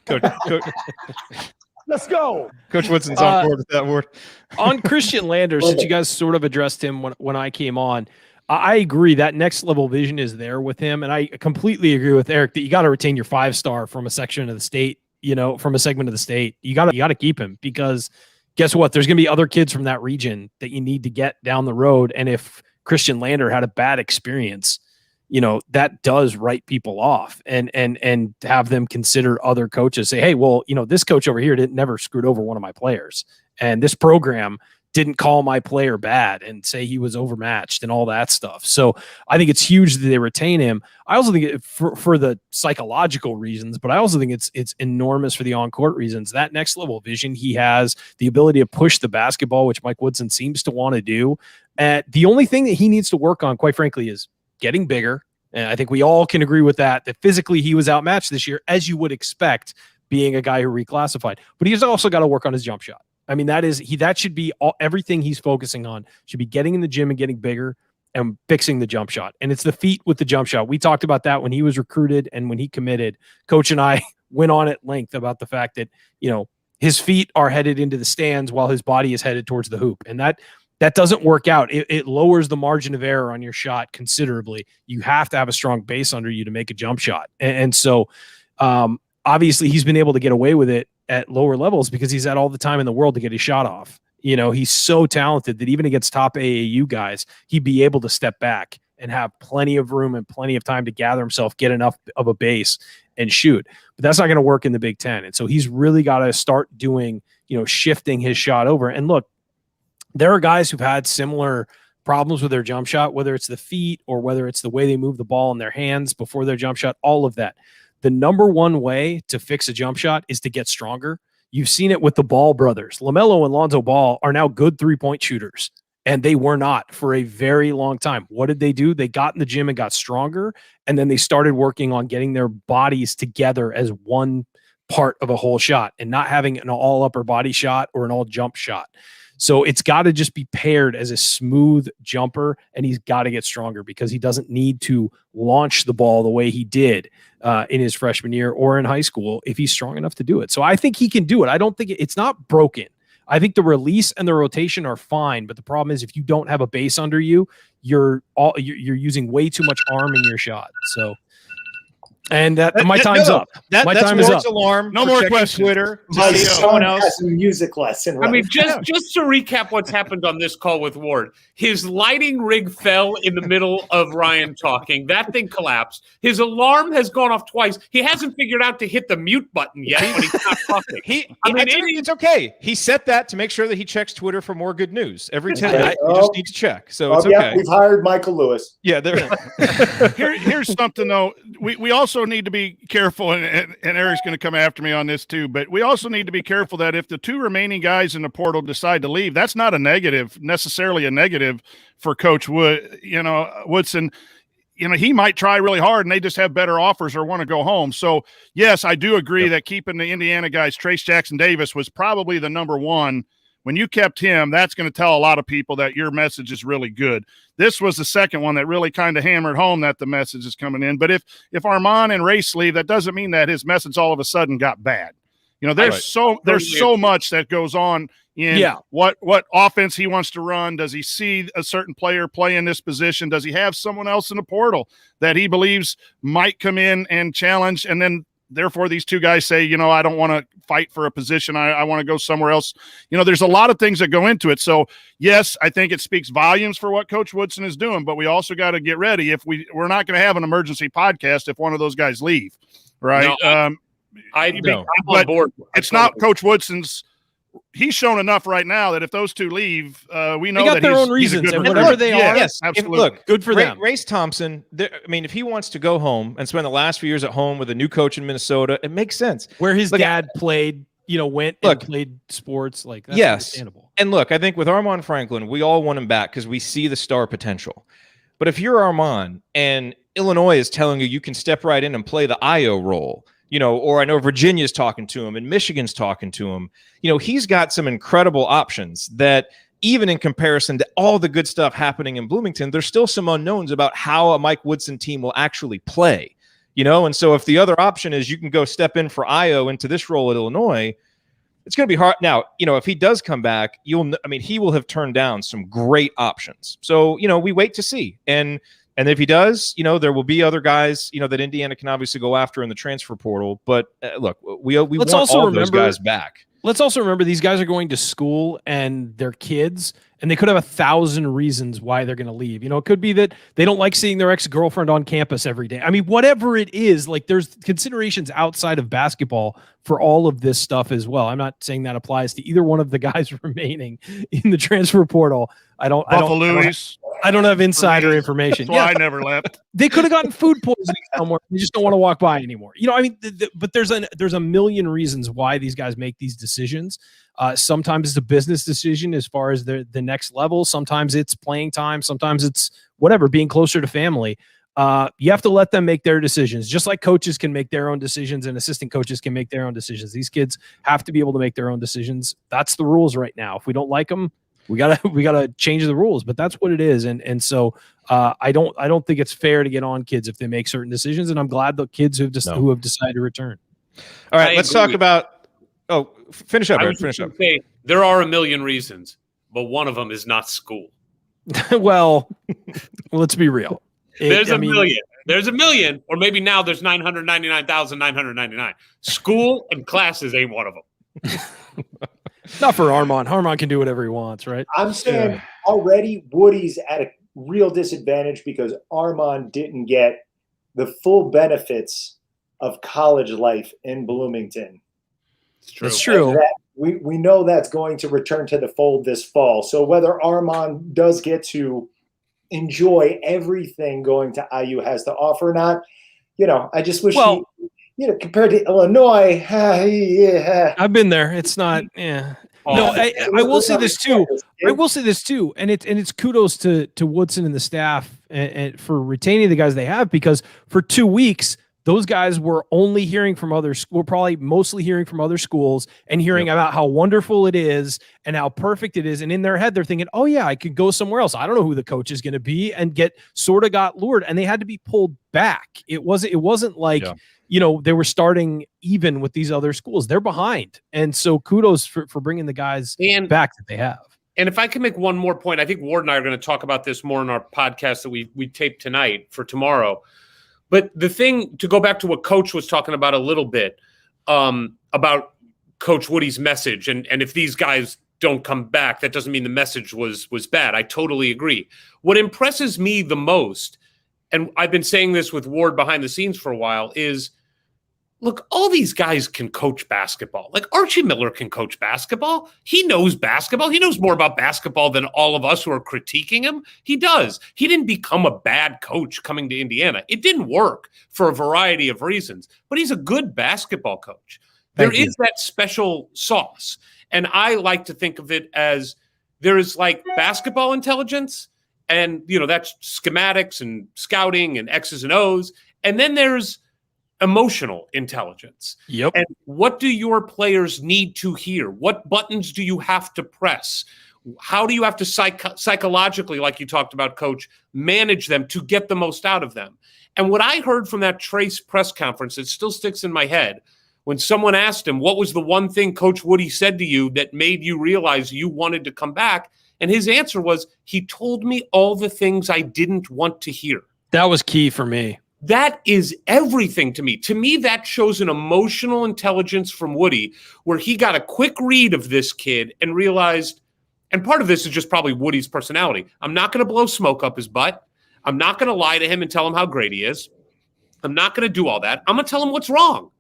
Coach. Let's go. Coach Woodson's on board with that word. On Khristian Lander, since you guys sort of addressed him when I came on, I agree that next level vision is there with him. And I completely agree with Eric that you got to retain your 5-star from a section of the state, from a segment of the state. You got to keep him, because guess what? There's going to be other kids from that region that you need to get down the road. And if Khristian Lander had a bad experience, that does write people off and have them consider other coaches. Say, hey, well, this coach over here never screwed over one of my players. And this program didn't call my player bad and say he was overmatched and all that stuff. So I think it's huge that they retain him. I also think for the psychological reasons, but I also think it's enormous for the on-court reasons. That next level vision he has, the ability to push the basketball, which Mike Woodson seems to want to do. The only thing that he needs to work on, quite frankly, is getting bigger. And I think we all can agree with that physically he was outmatched this year, as you would expect, being a guy who reclassified. But he's also got to work on his jump shot. I mean, that should be everything he's focusing on should be getting in the gym and getting bigger and fixing the jump shot. And it's the feet with the jump shot. We talked about that when he was recruited and when he committed. Coach and I went on at length about the fact that, his feet are headed into the stands while his body is headed towards the hoop. And that doesn't work out. It lowers the margin of error on your shot considerably. You have to have a strong base under you to make a jump shot. And so obviously he's been able to get away with it at lower levels because he's had all the time in the world to get his shot off. He's so talented that even against top AAU guys, he'd be able to step back and have plenty of room and plenty of time to gather himself, get enough of a base and shoot. But that's not going to work in the Big Ten. And so he's really got to start doing, shifting his shot over. And look, there are guys who've had similar problems with their jump shot, whether it's the feet or whether it's the way they move the ball in their hands before their jump shot, all of that. The number one way to fix a jump shot is to get stronger. You've seen it with the Ball brothers. LaMelo and Lonzo Ball are now good three-point shooters, and they were not for a very long time. What did they do? They got in the gym and got stronger, and then they started working on getting their bodies together as one part of a whole shot and not having an all upper body shot or an all jump shot. So it's got to just be paired as a smooth jumper, and he's got to get stronger because he doesn't need to launch the ball the way he did in his freshman year or in high school if he's strong enough to do it. So I think he can do it. I don't think it's not broken. I think the release and the rotation are fine, but the problem is if you don't have a base under you, you're using way too much arm in your shot. So. And my time's up. My time is up. Alarm. No more questions. Twitter. Someone else has a music lesson. Right? I mean, just to recap what's happened on this call with Ward, his lighting rig fell in the middle of Ryan talking. That thing collapsed. His alarm has gone off twice. He hasn't figured out to hit the mute button yet when he's not talking. It's okay. He set that to make sure that he checks Twitter for more good news every 10 minutes. You just need to check. So it's okay. Yeah, we've hired Michael Lewis. Yeah, Here's something though. We also need to be careful, and Eric's going to come after me on this too, but we also need to be careful that if the two remaining guys in the portal decide to leave, that's not necessarily a negative for Coach Woodson. He might try really hard and they just have better offers or want to go home. So yes, I do agree that keeping the Indiana guys, Trace Jackson Davis, was probably the number one. When you kept him, that's going to tell a lot of people that your message is really good. This was the second one that really kind of hammered home that the message is coming in. But if Armand and Race leave, that doesn't mean that his message all of a sudden got bad. There's so much that goes on in what offense he wants to run. Does he see a certain player play in this position? Does he have someone else in the portal that he believes might come in and challenge? And then therefore these two guys say, I don't want to fight for a position. I want to go somewhere else. There's a lot of things that go into it. So yes, I think it speaks volumes for what Coach Woodson is doing, but we also got to get ready. If we're not going to have an emergency podcast if one of those guys leave, right? No, I'm on board. It's not Coach Woodson's. He's shown enough right now that if those two leave, we know that their own reasons, and whatever they are. Yes, absolutely. Look, good for them. Race Thompson. If he wants to go home and spend the last few years at home with a new coach in Minnesota, it makes sense. Where his dad played, went and played sports, like that's understandable. And look, I think with Armand Franklin, we all want him back because we see the star potential. But if you're Armand and Illinois is telling you can step right in and play the IO role, or I know Virginia's talking to him and Michigan's talking to him, he's got some incredible options that even in comparison to all the good stuff happening in Bloomington, there's still some unknowns about how a Mike Woodson team will actually play, and so if the other option is you can go step in for IO into this role at Illinois, it's going to be hard. Now, if he does come back, he will have turned down some great options. So, we wait to see. And, And if he does, there will be other guys, that Indiana can obviously go after in the transfer portal. But look, we want all those guys back. Let's also remember these guys are going to school and they're kids, and they could have 1,000 reasons why they're going to leave. It could be that they don't like seeing their ex-girlfriend on campus every day. I mean, whatever it is, like there's considerations outside of basketball for all of this stuff as well. I'm not saying that applies to either one of the guys remaining in the transfer portal. I don't have insider information. That's why I never left. They could have gotten food poisoning somewhere. They just don't want to walk by anymore. But there's a million reasons why these guys make these decisions. Sometimes it's a business decision as far as the next level. Sometimes it's playing time. Sometimes it's whatever, being closer to family. You have to let them make their decisions, just like coaches can make their own decisions and assistant coaches can make their own decisions. These kids have to be able to make their own decisions. That's the rules right now. If we don't like them, we gotta change the rules, but that's what it is. And so I don't think it's fair to get on kids if they make certain decisions. And I'm glad the kids who have decided to return. All right, let's talk about. Oh, finish up, Eric. Finish up. Say, there are a million reasons, but one of them is not school. well, let's be real. There's a million. There's a million, or maybe now there's 999,999. School and classes ain't one of them. Not for Armand. Armand can do whatever he wants, right? I'm saying already Woody's at a real disadvantage because Armand didn't get the full benefits of college life in Bloomington. It's true. We know that's going to return to the fold this fall. So whether Armand does get to enjoy everything going to IU has to offer or not, I just wish compared to Illinois, I've been there. It's not, yeah. No, I will say this too. And it's kudos to Woodson and the staff and for retaining the guys they have, because for 2 weeks, those guys were only hearing from we're probably mostly hearing from other schools and hearing about how wonderful it is and how perfect it is. And in their head, they're thinking, oh yeah, I could go somewhere else. I don't know who the coach is going to be, and got lured, and they had to be pulled back. It wasn't like, they were starting even with these other schools. They're behind. And so kudos for bringing the guys back that they have. And if I can make one more point, I think Ward and I are going to talk about this more in our podcast that we taped tonight for tomorrow. But the thing, to go back to what Coach was talking about a little bit, about Coach Woody's message, and if these guys don't come back, that doesn't mean the message was bad. I totally agree. What impresses me the most, and I've been saying this with Ward behind the scenes for a while, is, look, all these guys can coach basketball. Like Archie Miller can coach basketball. He knows basketball. He knows more about basketball than all of us who are critiquing him. He does. He didn't become a bad coach coming to Indiana. It didn't work for a variety of reasons, but he's a good basketball coach. There is that special sauce. And I like to think of it as there is like basketball intelligence, and, that's schematics and scouting and X's and O's. And then there's emotional intelligence. Yep. And what do your players need to hear? What buttons do you have to press? How do you have to psychologically, like you talked about, Coach, manage them to get the most out of them? And what I heard from that Trace press conference, it still sticks in my head, when someone asked him, what was the one thing Coach Woody said to you that made you realize you wanted to come back? And his answer was, he told me all the things I didn't want to hear. That was key for me. That is everything to me. To me, that shows an emotional intelligence from Woody, where he got a quick read of this kid and realized, and part of this is just probably Woody's personality, I'm not going to blow smoke up his butt. I'm not going to lie to him and tell him how great he is. I'm not going to do all that. I'm going to tell him what's wrong.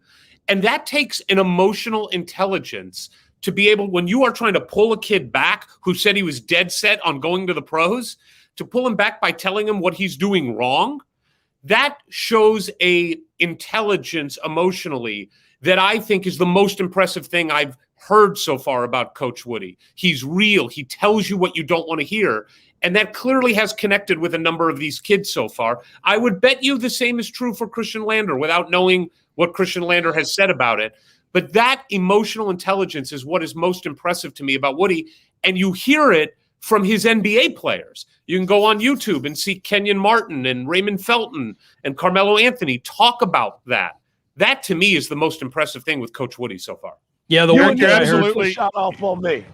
And that takes an emotional intelligence to be able, when you are trying to pull a kid back who said he was dead set on going to the pros, to pull him back by telling him what he's doing wrong. That shows a intelligence emotionally that I think is the most impressive thing I've heard so far about Coach Woody. He's real. He tells you what you don't want to hear. And that clearly has connected with a number of these kids so far. I would bet you the same is true for Khristian Lander without knowing what Khristian Lander has said about it. But that emotional intelligence is what is most impressive to me about Woody. And you hear it from his NBA players. You can go on YouTube and see Kenyon Martin and Raymond Felton and Carmelo Anthony talk about that. That, to me, is the most impressive thing with Coach Woody so far. Yeah, the one You're thing I heard, absolutely Shout off on me.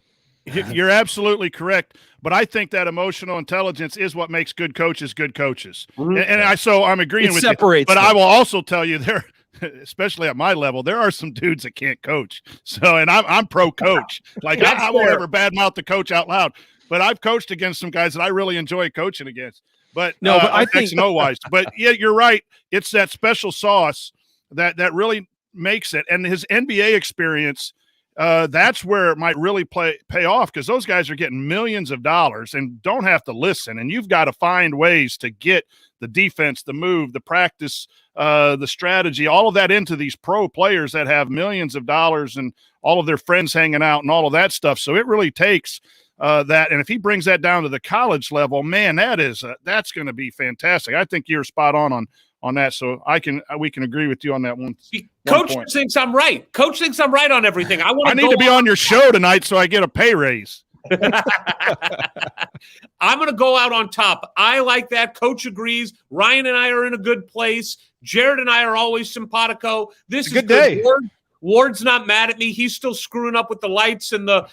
You're absolutely correct. But I think that emotional intelligence is what makes good coaches good coaches. So I'm agreeing with you. But I will also tell you there, especially at my level, there are some dudes that can't coach. So, and I'm pro coach. Like I won't ever badmouth the coach out loud. But I've coached against some guys that I really enjoy coaching against. But but I think wise. But yeah, you're right. It's that special sauce that really makes it. And his NBA experience, that's where it might really pay off, because those guys are getting millions of dollars and don't have to listen. And you've got to find ways to get the defense, the move, the practice, the strategy, all of that into these pro players that have millions of dollars and all of their friends hanging out and all of that stuff. So it really takes that. And if he brings that down to the college level, man, that's going to be fantastic. I think you're spot on that. So we can agree with you on that one. Coach thinks I'm right. Coach thinks I'm right on everything. I need to be on your show tonight so I get a pay raise. I'm going to go out on top. I like that. Coach agrees. Ryan and I are in a good place. Jerod and I are always simpatico. This is good day. Ward's not mad at me. He's still screwing up with the lights and the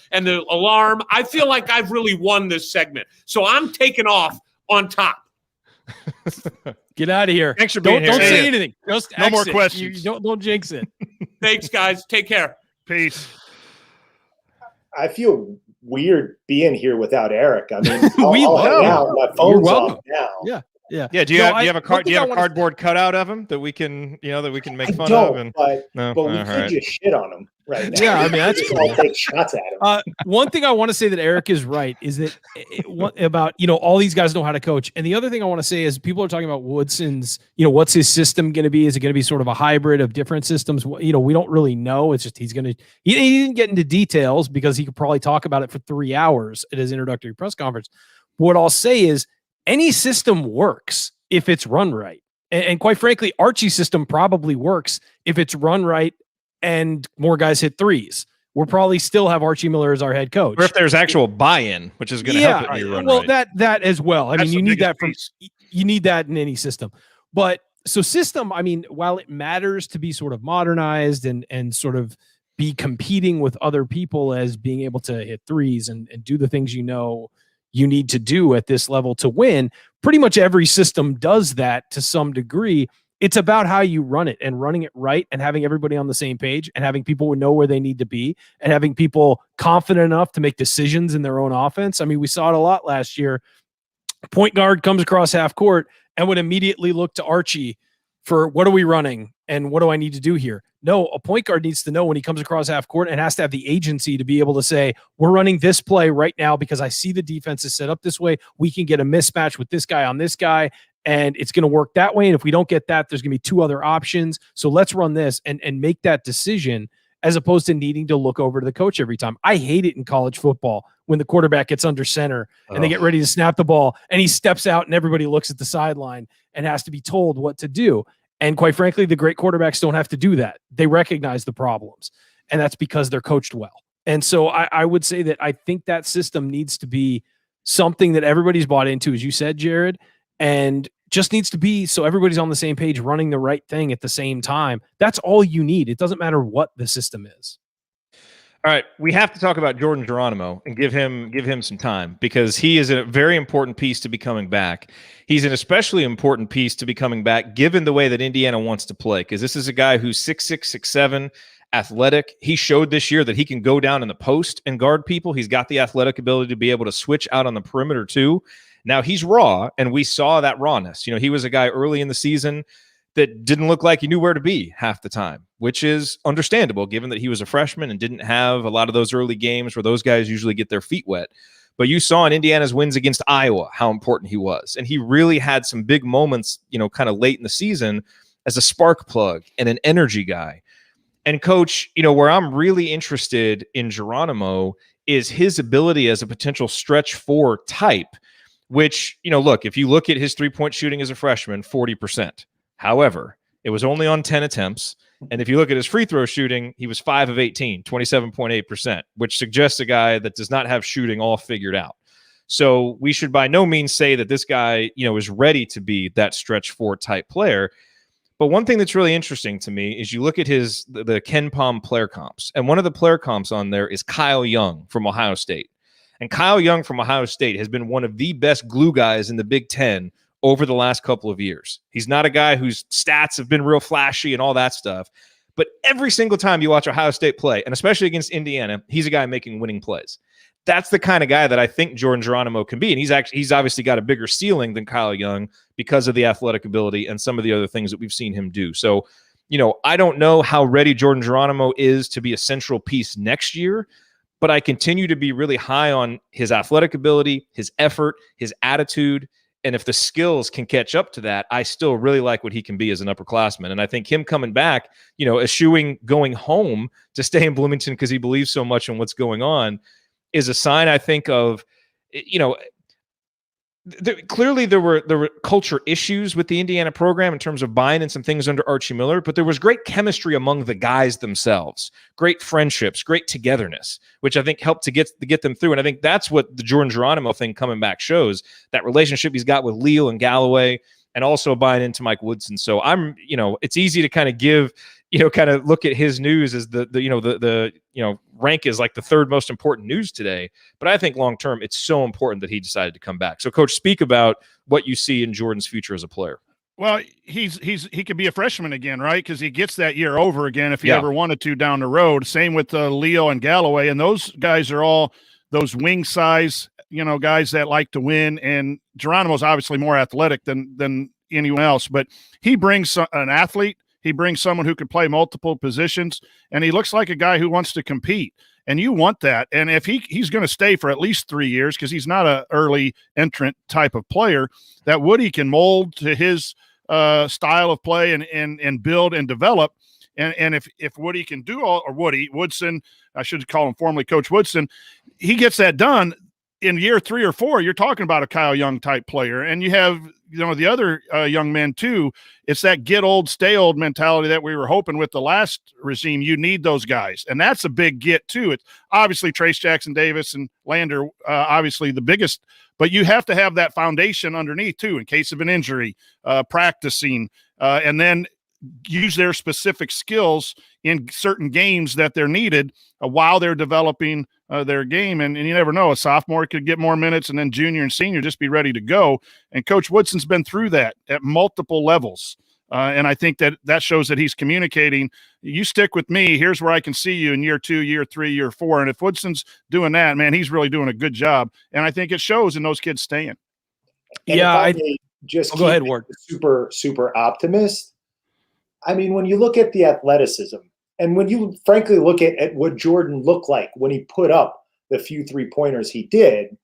alarm. I feel like I've really won this segment. So I'm taking off on top. Get out of here. Thanks for being here. Don't say anything. Just no more questions. Don't jinx it. Thanks, guys. Take care. Peace. I feel weird being here without Eric. I mean, I'll hang out. My phone's off now. Yeah. Do you have a cardboard cutout of him that we can make fun of? But we could just shit on him right now. Yeah, I mean, that's cool. I'll take shots at him. One thing I want to say that Eric is right is that about all these guys know how to coach, and the other thing I want to say is people are talking about Woodson's. What's his system going to be? Is it going to be sort of a hybrid of different systems? We don't really know. It's just he didn't get into details because he could probably talk about it for 3 hours at his introductory press conference. What I'll say is, any system works if it's run right. And quite frankly, Archie's system probably works if it's run right and more guys hit threes. We'll probably still have Archie Miller as our head coach. Or if there's actual buy-in, which is going to help it be run right. Well, that as well. I mean, you need that in any system. But so system, I mean, while it matters to be sort of modernized and sort of be competing with other people as being able to hit threes and do the things you need to do at this level to win. Pretty much every system does that to some degree. It's about how you run it and running it right and having everybody on the same page and having people know where they need to be and having people confident enough to make decisions in their own offense. I mean, we saw it a lot last year. Point guard comes across half court and would immediately look to Archie for what are we running and what do I need to do here? No, a point guard needs to know when he comes across half court and has to have the agency to be able to say, we're running this play right now because I see the defense is set up this way. We can get a mismatch with this guy on this guy, and it's going to work that way. And if we don't get that, there's going to be 2 other options. So let's run this and make that decision as opposed to needing to look over to the coach every time. I hate it in college football when the quarterback gets under center and they get ready to snap the ball and he steps out and everybody looks at the sideline and has to be told what to do. And quite frankly, the great quarterbacks don't have to do that. They recognize the problems, and that's because they're coached well. And so I would say that I think that system needs to be something that everybody's bought into, as you said, Jerod, and just needs to be so everybody's on the same page running the right thing at the same time. That's all you need. It doesn't matter what the system is. All right, we have to talk about Jordan Geronimo and give him some time because he is a very important piece to be coming back. He's an especially important piece to be coming back given the way that Indiana wants to play, because this is a guy who's 6'6", 6'7", athletic. He showed this year that he can go down in the post and guard people. He's got the athletic ability to be able to switch out on the perimeter too. Now he's raw, and we saw that rawness. He was a guy early in the season that didn't look like he knew where to be half the time, which is understandable given that he was a freshman and didn't have a lot of those early games where those guys usually get their feet wet. But you saw in Indiana's wins against Iowa how important he was. And he really had some big moments, kind of late in the season as a spark plug and an energy guy. And Coach, where I'm really interested in Geronimo is his ability as a potential stretch 4 type, which, look, if you look at his 3-point shooting as a freshman, 40%. However, it was only on 10 attempts. And if you look at his free throw shooting, he was 5 of 18, 27.8%, which suggests a guy that does not have shooting all figured out. So we should by no means say that this guy, is ready to be that stretch 4 type player. But one thing that's really interesting to me is you look at the Ken Palm player comps. And one of the player comps on there is Kyle Young from Ohio State. And Kyle Young from Ohio State has been one of the best glue guys in the Big Ten over the last couple of years. He's not a guy whose stats have been real flashy and all that stuff. But every single time you watch Ohio State play, and especially against Indiana, he's a guy making winning plays. That's the kind of guy that I think Jordan Geronimo can be. And he's obviously got a bigger ceiling than Kyle Young because of the athletic ability and some of the other things that we've seen him do. So, I don't know how ready Jordan Geronimo is to be a central piece next year, but I continue to be really high on his athletic ability, his effort, his attitude. And if the skills can catch up to that, I still really like what he can be as an upperclassman. And I think him coming back, eschewing going home to stay in Bloomington because he believes so much in what's going on is a sign, I think, of, clearly there were culture issues with the Indiana program in terms of buying in some things under Archie Miller, but there was great chemistry among the guys themselves, great friendships, great togetherness, which I think helped to get them through. And I think that's what the Jordan Geronimo thing coming back shows, that relationship he's got with Leal and Galloway, and also buying into Mike Woodson. So it's easy to kind of give, kind of look at his news as the rank is like the third most important news today. But I think long term, it's so important that he decided to come back. So, Coach, speak about what you see in Jordan's future as a player. Well, he could be a freshman again, right? Because he gets that year over again if he ever wanted to down the road. Same with Leo and Galloway, and those guys are all those wing size, guys that like to win. And Geronimo's obviously more athletic than anyone else, but he brings an athlete. He brings someone who can play multiple positions, and he looks like a guy who wants to compete. And you want that. And if he's going to stay for at least 3 years, because he's not an early entrant type of player, that Woody can mold to his style of play and build and develop. And if Woody can do Woodson, I should call him formerly Coach Woodson, he gets that done in year 3 or 4, you're talking about a Kyle Young type player. And you have, the other young men too. It's that get old, stay old mentality that we were hoping with the last regime. You need those guys. And that's a big get too. It's obviously Trace Jackson Davis and Lander, obviously the biggest, but you have to have that foundation underneath too, in case of an injury, practicing, and then use their specific skills in certain games that they're needed while they're developing their game. And you never know, a sophomore could get more minutes, and then junior and senior just be ready to go. And Coach Woodson's been through that at multiple levels. And I think that shows that he's communicating, you stick with me, here's where I can see you in year 2, year 3, year 4. And if Woodson's doing that, man, he's really doing a good job. And I think it shows in those kids staying. And yeah, go ahead, Ward. Super, super optimist. I mean, when you look at the athleticism, and when you frankly look at what Jordan looked like when he put up the few 3-pointers he did,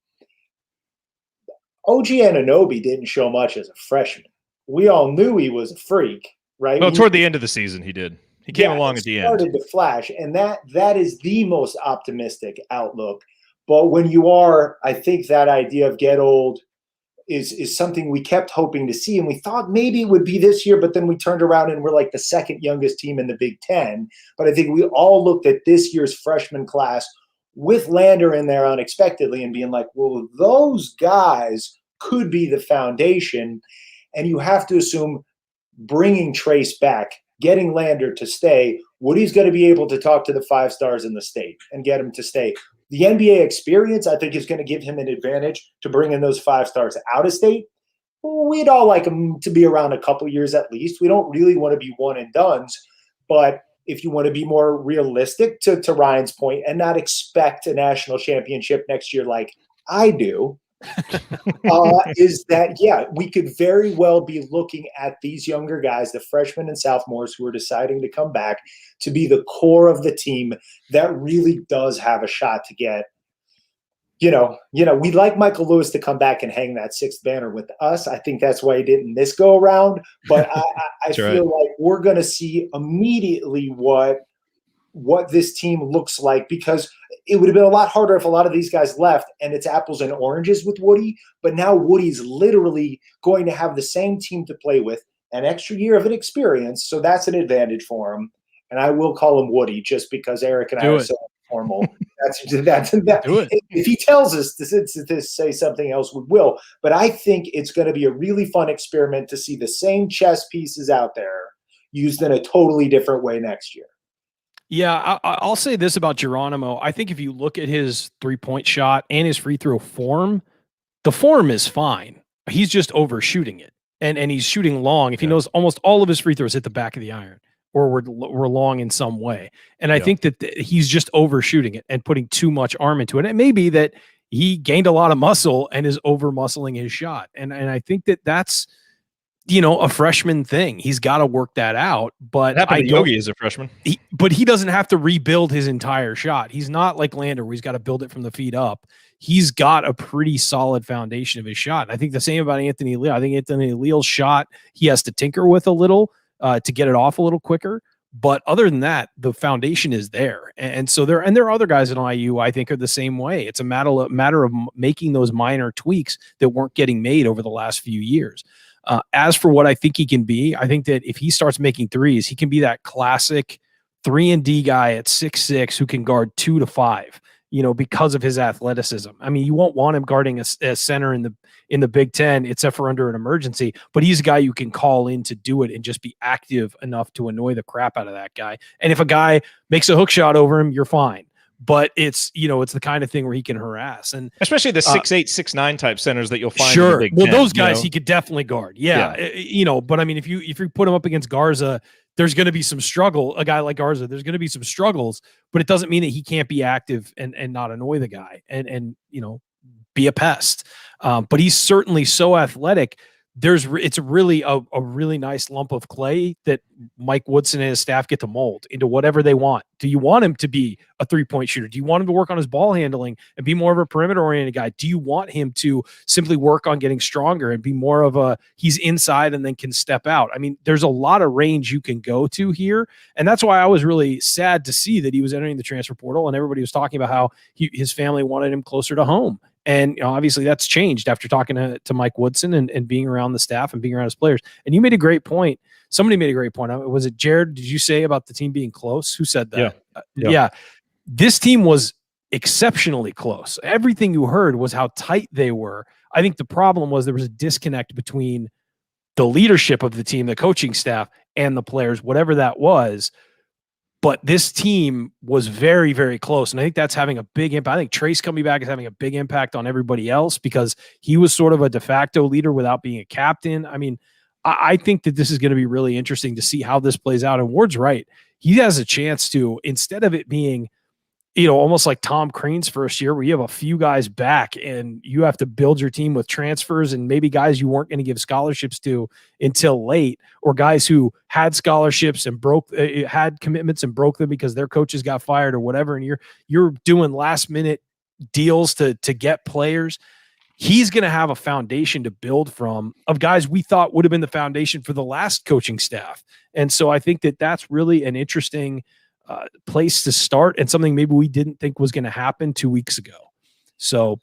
OG Anunoby didn't show much as a freshman. We all knew he was a freak, right? Well, toward the end of the season, he did. He came along at the end. Started to flash, and that is the most optimistic outlook. But when you are, I think that idea of get old is something we kept hoping to see, and we thought maybe it would be this year, but then we turned around and we're like the second youngest team in the Big Ten. But I think we all looked at this year's freshman class with Lander in there unexpectedly and being like, well, those guys could be the foundation. And you have to assume bringing Trace back, getting Lander to stay, Woody's going to be able to talk to the 5 stars in the state and get him to stay. The NBA experience, I think, is going to give him an advantage to bring in those 5 stars out of state. We'd all like him to be around a couple years at least. We don't really want to be one and dones, but if you want to be more realistic, to Ryan's point, and not expect a national championship next year like I do, is that, yeah, we could very well be looking at these younger guys, the freshmen and sophomores who are deciding to come back, to be the core of the team that really does have a shot to get, we'd like Michael Lewis to come back and hang that 6th banner with us. I think that's why he didn't this go around, but I feel like we're going to see immediately what this team looks like, because it would have been a lot harder if a lot of these guys left and it's apples and oranges with Woody. But now Woody's literally going to have the same team to play with, an extra year of an experience. So that's an advantage for him. And I will call him Woody just because Eric and I are so formal. That's if he tells us to say something else, we will. But I think it's going to be a really fun experiment to see the same chess pieces out there used in a totally different way next year. Yeah, I'll say this about Geronimo. I think if you look at his 3-point shot and his free throw form, the form is fine. He's just overshooting it, and he's shooting long. If he knows, almost all of his free throws hit the back of the iron or were long in some way. And I think that he's just overshooting it and putting too much arm into it. It may be that he gained a lot of muscle and is over muscling his shot. And I think that that's, a freshman thing. He's got to work that out. But it happened to Yogi as a freshman. But he doesn't have to rebuild his entire shot. He's not like Lander, where he's got to build it from the feet up. He's got a pretty solid foundation of his shot. And I think the same about Anthony Leal. I think Anthony Leal's shot, he has to tinker with a little to get it off a little quicker. But other than that, the foundation is there. And so there are other guys at IU I think are the same way. It's a matter of making those minor tweaks that weren't getting made over the last few years. As for what I think he can be, I think that if he starts making threes, he can be that classic 3-and-D guy at 6'6" who can guard 2 to 5, because of his athleticism. I mean, you won't want him guarding a center in the Big Ten, except for under an emergency, but he's a guy you can call in to do it and just be active enough to annoy the crap out of that guy. And if a guy makes a hook shot over him, you're fine. But it's the kind of thing where he can harass, and especially the 6'8", 6'9" type centers that you'll find. Sure. In the Big Well, Ten, those guys he could definitely guard. Yeah. But I mean, if you put him up against Garza, there's going to be some struggle. A guy like Garza, there's going to be some struggles, but it doesn't mean that he can't be active and not annoy the guy and be a pest. But he's certainly so athletic. It's really a really nice lump of clay that Mike Woodson and his staff get to mold into whatever they want. Do you want him to be a 3-point shooter? Do you want him to work on his ball handling and be more of a perimeter oriented guy? Do you want him to simply work on getting stronger and be more of he's inside and then can step out? I mean, there's a lot of range you can go to here. And that's why I was really sad to see that he was entering the transfer portal and everybody was talking about how his family wanted him closer to home. And obviously that's changed after talking to Mike Woodson and being around the staff and being around his players. And you made a great point. Somebody made a great point. Was it Jerod? Did you say about the team being close? Who said that? Yeah. This team was exceptionally close. Everything you heard was how tight they were. I think the problem was there was a disconnect between the leadership of the team, the coaching staff, and the players, whatever that was. But this team was very, very close. And I think that's having a big impact. I think Trace coming back is having a big impact on everybody else because he was sort of a de facto leader without being a captain. I mean, I think that this is going to be really interesting to see how this plays out. And Ward's right. He has a chance to, instead of it being, almost like Tom Crean's first year where you have a few guys back and you have to build your team with transfers and maybe guys you weren't going to give scholarships to until late, or guys who had scholarships and had commitments and broke them because their coaches got fired or whatever. And you're doing last minute deals to get players. He's going to have a foundation to build from of guys we thought would have been the foundation for the last coaching staff. And so I think that that's really an interesting place to start and something maybe we didn't think was going to happen 2 weeks ago. So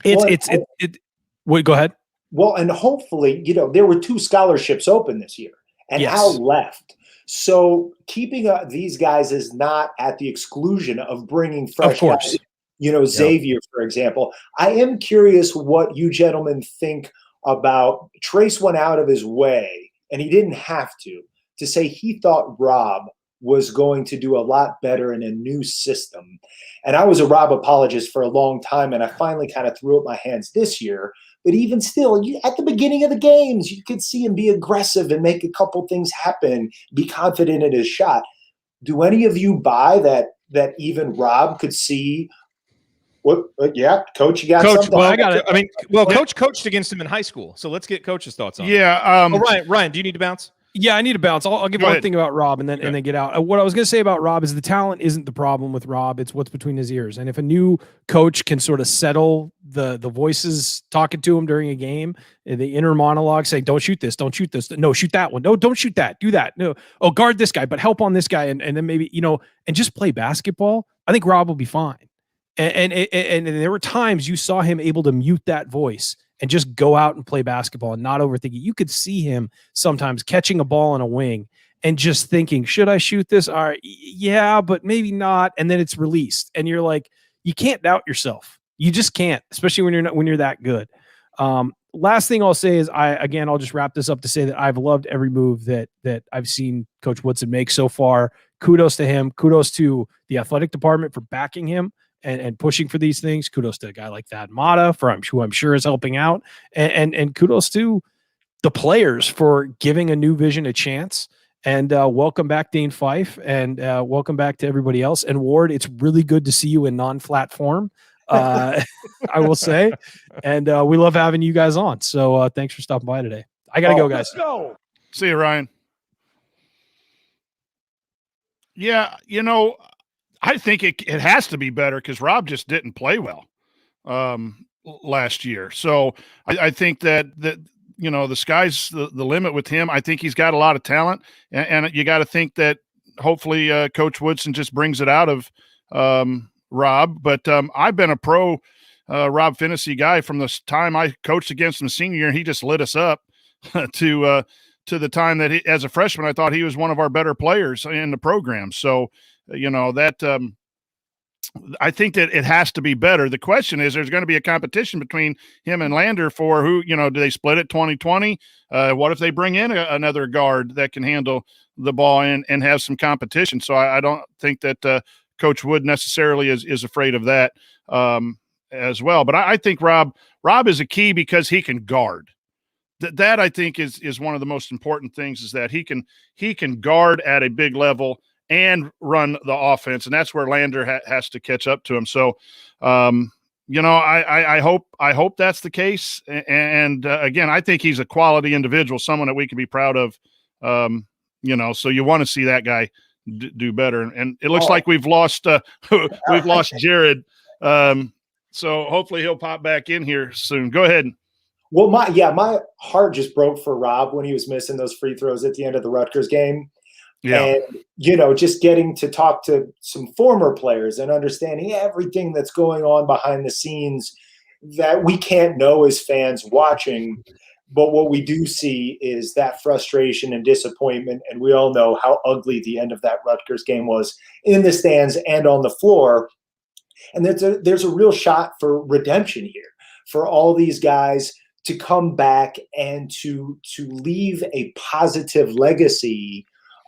go ahead. Well, and hopefully, there were 2 scholarships open this year and Al left. So keeping these guys is not at the exclusion of bringing fresh guys. Xavier, for example. I am curious what you gentlemen think about Trace went out of his way, and he didn't have to say he thought Rob was going to do a lot better in a new system. And I was a Rob apologist for a long time, and I finally kind of threw up my hands this year. But even still, at the beginning of the games, you could see him be aggressive and make a couple things happen, be confident in his shot. Do any of you buy that even Rob could see what? Yeah, Coach, you got something? Well, Coach coached against him in high school. So let's get Coach's thoughts on it. Yeah. Ryan, do you need to bounce? Yeah, I need to bounce. I'll give one thing about Rob and then get out. What I was going to say about Rob is the talent isn't the problem with Rob. It's what's between his ears. And if a new coach can sort of settle the voices talking to him during a game, the inner monologue saying, don't shoot this, don't shoot this. No, shoot that one. No, don't shoot that. Do that. No. Oh, guard this guy, but help on this guy. And then maybe, and just play basketball. I think Rob will be fine. And there were times you saw him able to mute that voice and just go out and play basketball and not overthink it. You could see him sometimes catching a ball on a wing and just thinking, should I shoot this? All right, yeah, but maybe not. And then it's released. And you're like, you can't doubt yourself. You just can't, especially when you're that good. Last thing I'll say is I'll just wrap this up to say that I've loved every move that I've seen Coach Woodson make so far. kudos to him. Kudos to the athletic department for backing him and pushing for these things. Kudos to a guy like Thad Matta, who I'm sure is helping out. And kudos to the players for giving a new vision a chance. And welcome back, Dane Fife, and welcome back to everybody else. And Ward, it's really good to see you in non-flat form, I will say. And we love having you guys on. So thanks for stopping by today. I got to go, guys. Let's go. See you, Ryan. Yeah, I think it has to be better because Rob just didn't play well last year. So I think that the sky's the limit with him. I think he's got a lot of talent, and you got to think that hopefully Coach Woodson just brings it out of Rob. But I've been a pro Rob Finney guy from the time I coached against him senior year, and he just lit us up to the time that as a freshman, I thought he was one of our better players in the program. So, that I think that it has to be better. The question is, there's going to be a competition between him and Lander for who, do they split it 20-20? What if they bring in another guard that can handle the ball and have some competition? So I don't think that Coach Wood necessarily is afraid of that as well. But I think Rob is a key because he can guard. That I think is one of the most important things, is that he can guard at a big level and run the offense, and that's where Lander has to catch up to him. So, I hope that's the case. And again, I think he's a quality individual, someone that we can be proud of. So you want to see that guy do better. And it looks like we've lost Jerod. So hopefully he'll pop back in here soon. Go ahead. Well, my heart just broke for Rob when he was missing those free throws at the end of the Rutgers game. Yeah. And, just getting to talk to some former players and understanding everything that's going on behind the scenes that we can't know as fans watching. But what we do see is that frustration and disappointment. And we all know how ugly the end of that Rutgers game was in the stands and on the floor. And there's a real shot for redemption here for all these guys to come back and to leave a positive legacy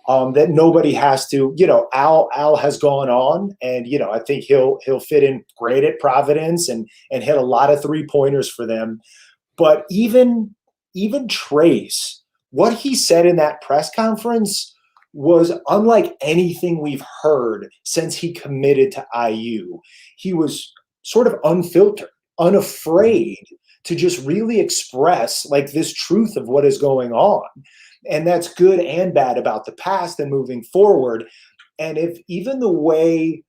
that nobody has to. Al has gone on, and I think he'll fit in great at Providence and hit a lot of 3-pointers for them. But even Trace, what he said in that press conference was unlike anything we've heard since he committed to IU. He was sort of unfiltered, unafraid to just really express like this truth of what is going on. And that's good and bad about the past and moving forward. And if even the way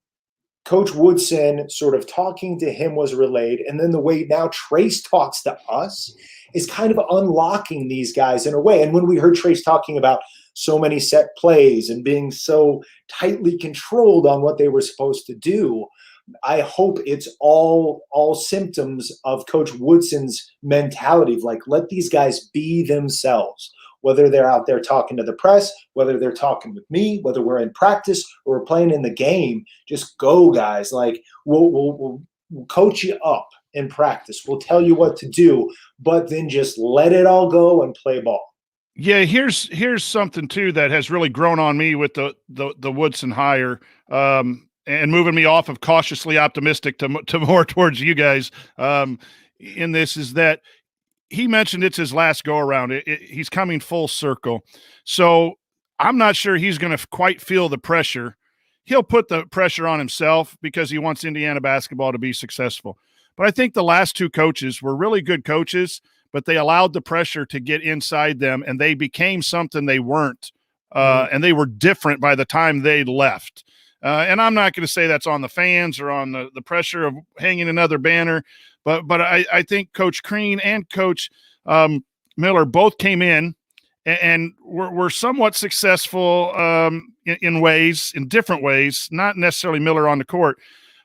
Coach Woodson sort of talking to him was relayed, and then the way now Trace talks to us is kind of unlocking these guys in a way. And when we heard Trace talking about so many set plays and being so tightly controlled on what they were supposed to do, I hope it's all symptoms of Coach Woodson's mentality of like, let these guys be themselves, whether they're out there talking to the press, whether they're talking with me, whether we're in practice or we're playing in the game. Just go, guys. Like we'll coach you up in practice. We'll tell you what to do, but then just let it all go and play ball. Yeah, here's something too that has really grown on me with the Woodson hire, and moving me off of cautiously optimistic to more towards you guys in this, is that he mentioned it's his last go around. He's coming full circle. So I'm not sure he's going to quite feel the pressure. He'll put the pressure on himself because he wants Indiana basketball to be successful. But I think the last two coaches were really good coaches, but they allowed the pressure to get inside them, and they became something they weren't, and they were different by the time they left. And I'm not going to say that's on the fans or on the pressure of hanging another banner, but I think Coach Crean and Coach Miller both came in and were somewhat successful in different ways, not necessarily Miller on the court,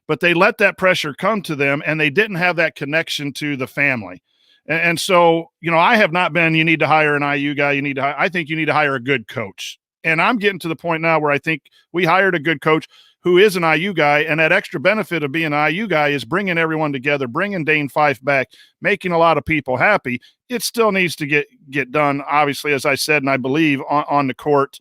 but they let that pressure come to them, and they didn't have that connection to the family. And so, I have not been, you need to hire an IU guy. I think you need to hire a good coach. And I'm getting to the point now where I think we hired a good coach who is an IU guy, and that extra benefit of being an IU guy is bringing everyone together, bringing Dane Fife back, making a lot of people happy. It still needs to get done, obviously, as I said, and I believe on the court.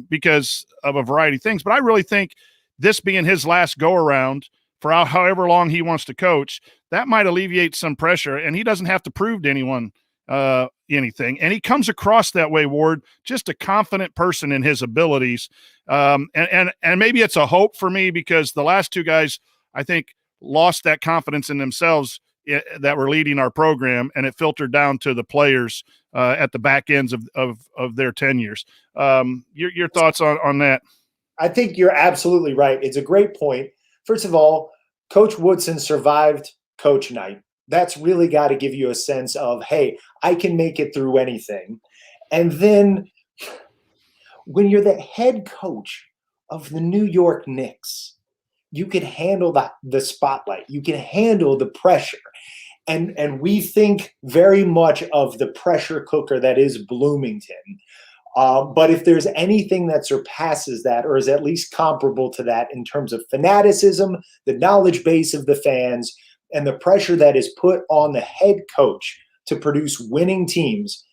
because of a variety of things. But I really think this being his last go around for however long he wants to coach, that might alleviate some pressure, and he doesn't have to prove to anyone anything. And he comes across that way, Ward, just a confident person in his abilities. And maybe it's a hope for me because the last two guys, I think, lost that confidence in themselves that were leading our program, and it filtered down to the players at the back ends of their tenures. Your thoughts on that? I think you're absolutely right. It's a great point. First of all, Coach Woodson survived Coach Night. That's really got to give you a sense of, hey, I can make it through anything. And then when you're the head coach of the New York Knicks, you can handle the spotlight. You can handle the pressure. And we think very much of the pressure cooker that is Bloomington. But if there's anything that surpasses that or is at least comparable to that in terms of fanaticism, the knowledge base of the fans, and the pressure that is put on the head coach to produce winning teams,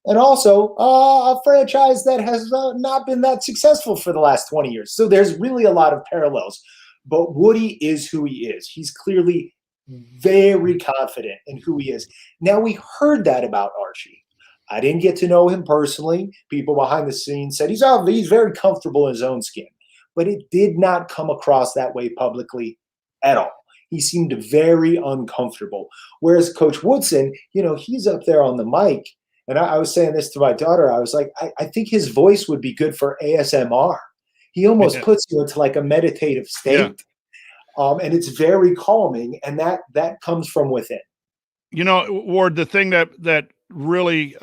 and also a franchise that has not been that successful for the last 20 years. So there's really a lot of parallels. But Woody is who he is. He's clearly very confident in who he is. Now, we heard that about Archie. I didn't get to know him personally. People behind the scenes said he's very comfortable in his own skin. But it did not come across that way publicly at all. He seemed very uncomfortable. Whereas Coach Woodson, he's up there on the mic. And I was saying this to my daughter. I was like, I think his voice would be good for ASMR. He almost puts you into like a meditative state. Yeah. And it's very calming. And that comes from within. Ward, the thing that really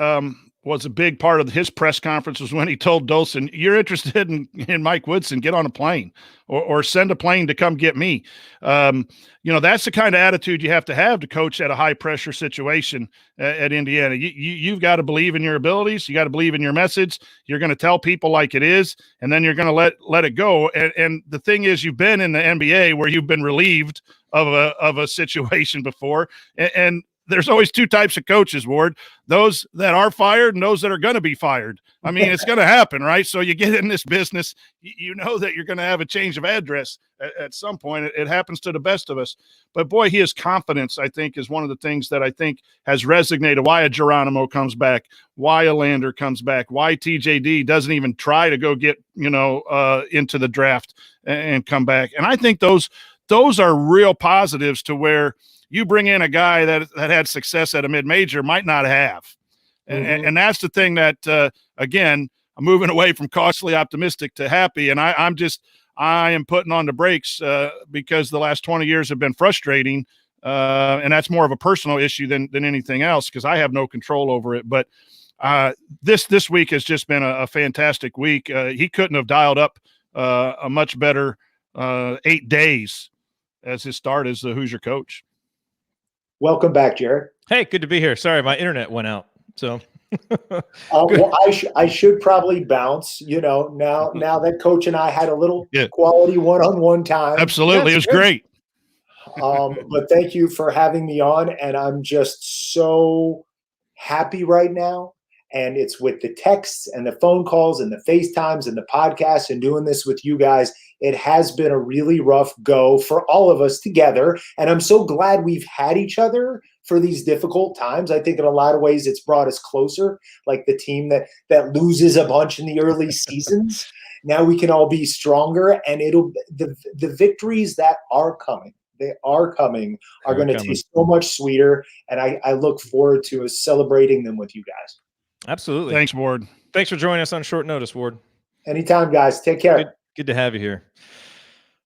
was a big part of his press conference was when he told Dolson, you're interested in Mike Woodson, get on a plane or send a plane to come get me. That's the kind of attitude you have to coach at a high pressure situation at Indiana. You've got to believe in your abilities. You got to believe in your message. You're going to tell people like it is, and then you're going to let it go. And the thing is, you've been in the NBA where you've been relieved of a situation before. And there's always two types of coaches, Ward, those that are fired and those that are going to be fired. I mean, it's going to happen, right? So you get in this business, you know that you're going to have a change of address at some point. It happens to the best of us. But, boy, his confidence, I think, is one of the things that I think has resonated. Why a Geronimo comes back, why a Lander comes back, why TJD doesn't even try to go get, into the draft and come back. And I think those are real positives to where you bring in a guy that had success at a mid-major might not have. Mm-hmm. And that's the thing that, again, I'm moving away from cautiously optimistic to happy. And I am putting on the brakes because the last 20 years have been frustrating. And that's more of a personal issue than anything else because I have no control over it. But this week has just been a fantastic week. He couldn't have dialed up a much better 8 days as his start as the Hoosier coach. Welcome back, Jerod. Hey, good to be here. Sorry, my internet went out. So, well, I should probably bounce. Now that Coach and I had a little quality one-on-one time. Absolutely, it was great. But thank you for having me on, and I'm just so happy right now. And it's with the texts and the phone calls and the FaceTimes and the podcasts and doing this with you guys. It has been a really rough go for all of us together. And I'm so glad we've had each other for these difficult times. I think in a lot of ways it's brought us closer, like the team that loses a bunch in the early seasons. Now we can all be stronger, and the victories that are coming. They are coming, are going to taste so much sweeter. And I look forward to celebrating them with you guys. Absolutely. Thanks, Ward. Thanks for joining us on short notice, Ward. Anytime, guys. Take care. Good to have you here.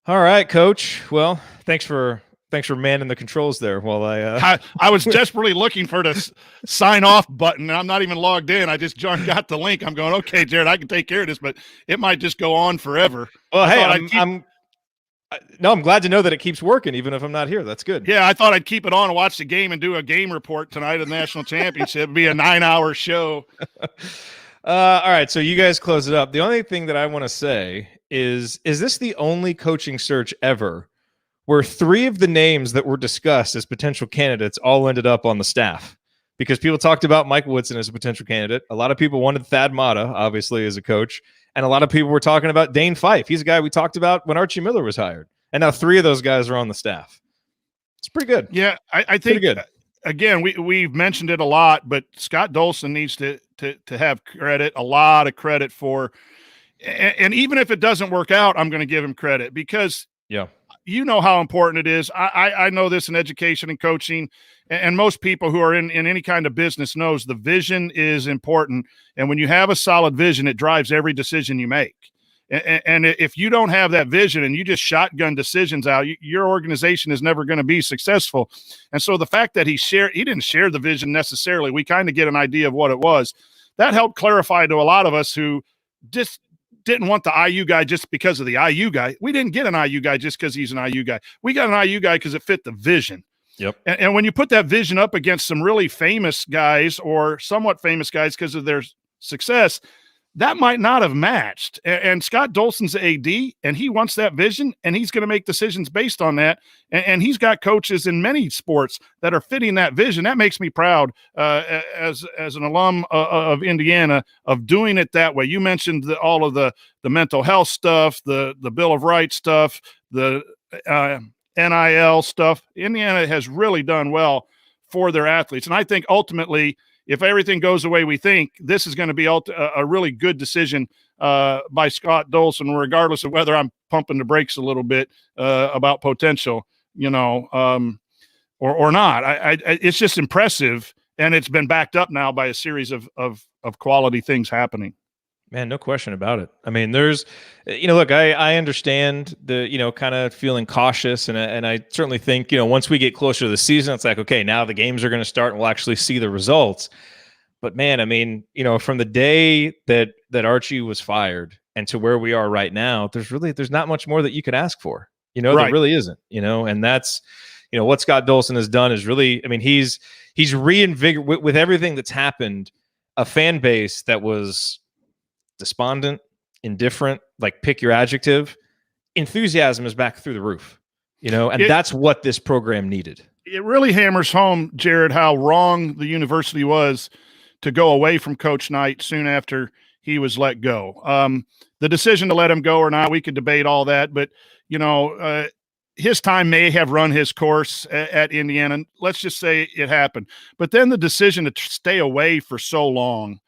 All right, Coach. Well, thanks for manning the controls there while I was desperately looking for the sign off button, and I'm not even logged in. I just got the link. I'm going, okay, Jerod, I can take care of this, but it might just go on forever. Well, hey, I'm glad to know that it keeps working, even if I'm not here. That's good. Yeah, I thought I'd keep it on and watch the game and do a game report tonight of the national championship. It'd be a 9-hour show. All right, so you guys close it up. The only thing that I want to say is this the only coaching search ever where 3 of the names that were discussed as potential candidates all ended up on the staff? Because people talked about Mike Woodson as a potential candidate. A lot of people wanted Thad Matta, obviously, as a coach. And a lot of people were talking about Dane Fife. He's a guy we talked about when Archie Miller was hired. And now 3 of those guys are on the staff. It's pretty good. Yeah, I think, good. Again, we've mentioned it a lot, but Scott Dolson needs to have credit, a lot of credit for, and even if it doesn't work out, I'm going to give him credit because you know how important it is. I know this in education and coaching, and most people who are in any kind of business knows the vision is important. And when you have a solid vision, it drives every decision you make. And if you don't have that vision and you just shotgun decisions out, your organization is never going to be successful. And so the fact that he didn't share the vision necessarily, we kind of get an idea of what it was. That helped clarify to a lot of us who just didn't want the IU guy just because of the IU guy. We didn't get an IU guy just because he's an IU guy. We got an IU guy because it fit the vision. Yep. And when you put that vision up against some really famous guys or somewhat famous guys because of their success, that might not have matched. And Scott Dolson's AD, and he wants that vision, and he's going to make decisions based on that. And he's got coaches in many sports that are fitting that vision. That makes me proud as an alum of Indiana of doing it that way. You mentioned all of the mental health stuff, the Bill of Rights stuff, the NIL stuff. Indiana has really done well for their athletes. And I think ultimately, if everything goes the way we think, this is going to be a really good decision by Scott Dolson, regardless of whether I'm pumping the brakes a little bit about potential, or not. It's just impressive, and it's been backed up now by a series of quality things happening. Man, no question about it. I mean, there's, look, I understand the, kind of feeling cautious. And I certainly think, once we get closer to the season, it's like, okay, now the games are going to start and we'll actually see the results. But man, I mean, from the day that Archie was fired and to where we are right now, there's not much more that you could ask for, Right. There really isn't, and that's, what Scott Dolson has done is really, I mean, he's reinvigorated with everything that's happened, a fan base that was despondent, indifferent, like pick your adjective. Enthusiasm is back through the roof, and that's what this program needed. It really hammers home, Jerod, how wrong the university was to go away from Coach Knight soon after he was let go. The decision to let him go or not, we could debate all that, but his time may have run his course at Indiana. Let's just say it happened. But then the decision to stay away for so long,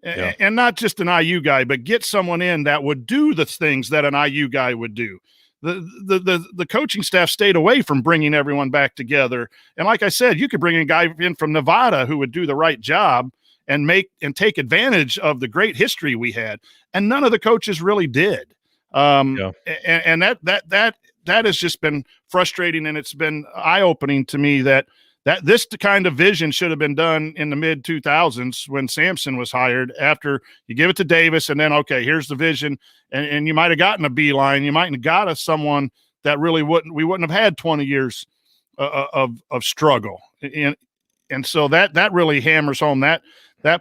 and not just an IU guy, but get someone in that would do the things that an IU guy would do. The coaching staff stayed away from bringing everyone back together. And like I said, you could bring a guy in from Nevada who would do the right job and take advantage of the great history we had. And none of the coaches really did. And that has just been frustrating. And it's been eye-opening to me that this kind of vision should have been done in the mid 2000s when Sampson was hired. After you give it to Davis, and then okay, here's the vision, and you might have gotten a Beeline, you might have got someone that really we wouldn't have had 20 years of struggle, and so that really hammers home that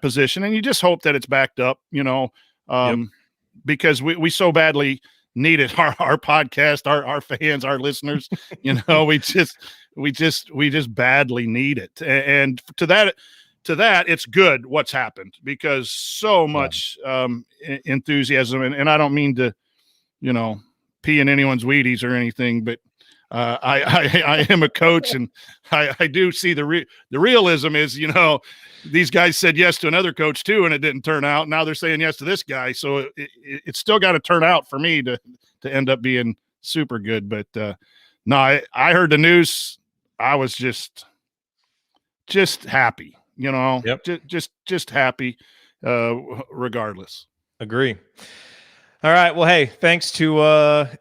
position, and you just hope that it's backed up, because we so badly needed our podcast, our fans, our listeners, we just badly need it. And to that, it's good what's happened, because so much enthusiasm, and I don't mean to, pee in anyone's Wheaties or anything, but I am a coach, and I do see the realism is, these guys said yes to another coach too, and it didn't turn out. Now they're saying yes to this guy. So it's still got to turn out for me to end up being super good. But no, I heard the news. I was just happy, just happy, regardless. Agree. All right. Well, hey, thanks to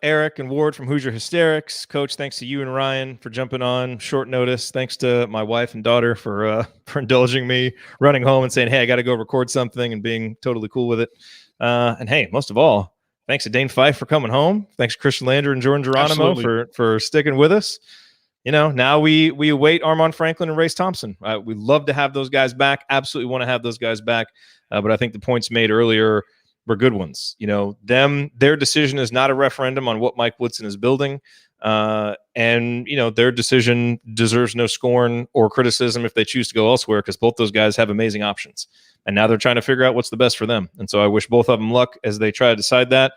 Eric and Ward from Hoosier Hysterics. Coach, thanks to you and Ryan for jumping on short notice. Thanks to my wife and daughter for indulging me, running home and saying, hey, I got to go record something, and being totally cool with it. And hey, most of all, thanks to Dane Fife for coming home. Thanks to Khristian Lander and Jordan Geronimo for sticking with us. Now we await Armand Franklin and Race Thompson. We love to have those guys back. Absolutely want to have those guys back. But I think the points made earlier were good ones. Their decision is not a referendum on what Mike Woodson is building. And their decision deserves no scorn or criticism if they choose to go elsewhere, because both those guys have amazing options. And now they're trying to figure out what's the best for them. And so I wish both of them luck as they try to decide that.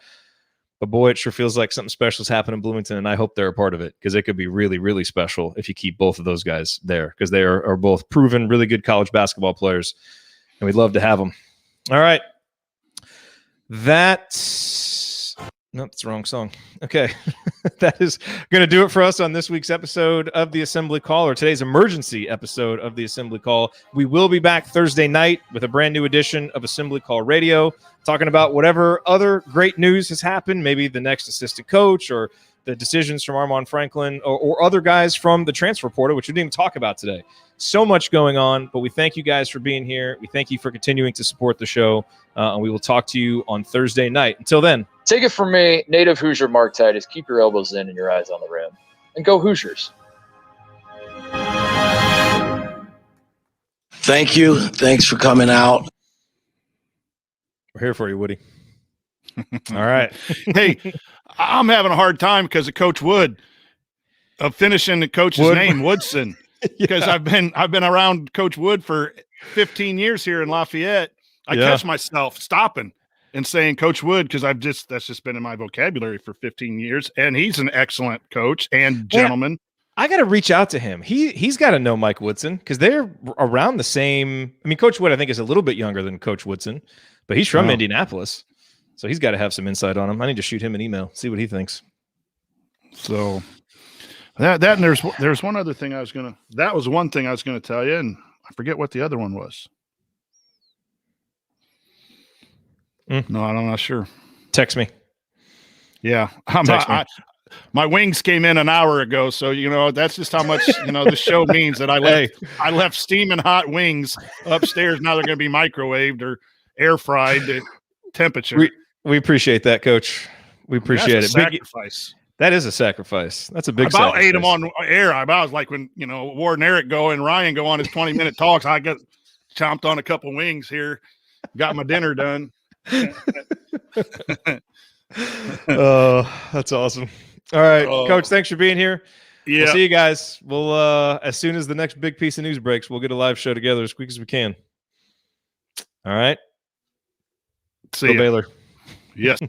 But boy, it sure feels like something special is happening in Bloomington, and I hope they're a part of it, because it could be really, really special if you keep both of those guys there, because they are both proven really good college basketball players, and we'd love to have them. All right. Nope, it's the wrong song. Okay. That is going to do it for us on this week's episode of the Assembly Call, or today's emergency episode of the Assembly Call. We will be back Thursday night with a brand new edition of Assembly Call Radio, talking about whatever other great news has happened, maybe the next assistant coach or the decisions from Armand Franklin or other guys from the transfer portal, which we didn't even talk about today. So much going on, but we thank you guys for being here. We thank you for continuing to support the show, and we will talk to you on Thursday night. Until then. Take it from me, native Hoosier Mark Titus. Keep your elbows in and your eyes on the rim. And go Hoosiers. Thank you. Thanks for coming out. We're here for you, Woody. All right. Hey, I'm having a hard time because of Coach Wood, of finishing the coach's name, Woodson. Because I've been around Coach Wood for 15 years here in Lafayette. I catch myself stopping and saying Coach Wood, because that's just been in my vocabulary for 15 years. And he's an excellent coach and gentleman. I got to reach out to him. He's got to know Mike Woodson, because they're around the same. I mean, Coach Wood, I think, is a little bit younger than Coach Woodson, but he's from Indianapolis. So he's got to have some insight on him. I need to shoot him an email, see what he thinks. So that and there's one other thing that was one thing I was going to tell you, and I forget what the other one was. No, I'm not sure. Text me. Yeah. My wings came in an hour ago, so that's just how much the show means, that I left steaming hot wings upstairs. Now they're going to be microwaved or air fried at temperature. We appreciate that, Coach. We appreciate That's it. a sacrifice. That is a sacrifice. That's a big sacrifice. I sacrifice. ate them on air. I was like when Ward and Eric go and Ryan go on his 20-minute talks. I got chomped on a couple wings here, got my dinner done. Oh, that's awesome. All right, Coach, thanks for being here. Yeah. We'll see you guys. We'll as soon as the next big piece of news breaks, we'll get a live show together as quick as we can. All right. See you, Baylor. Yes.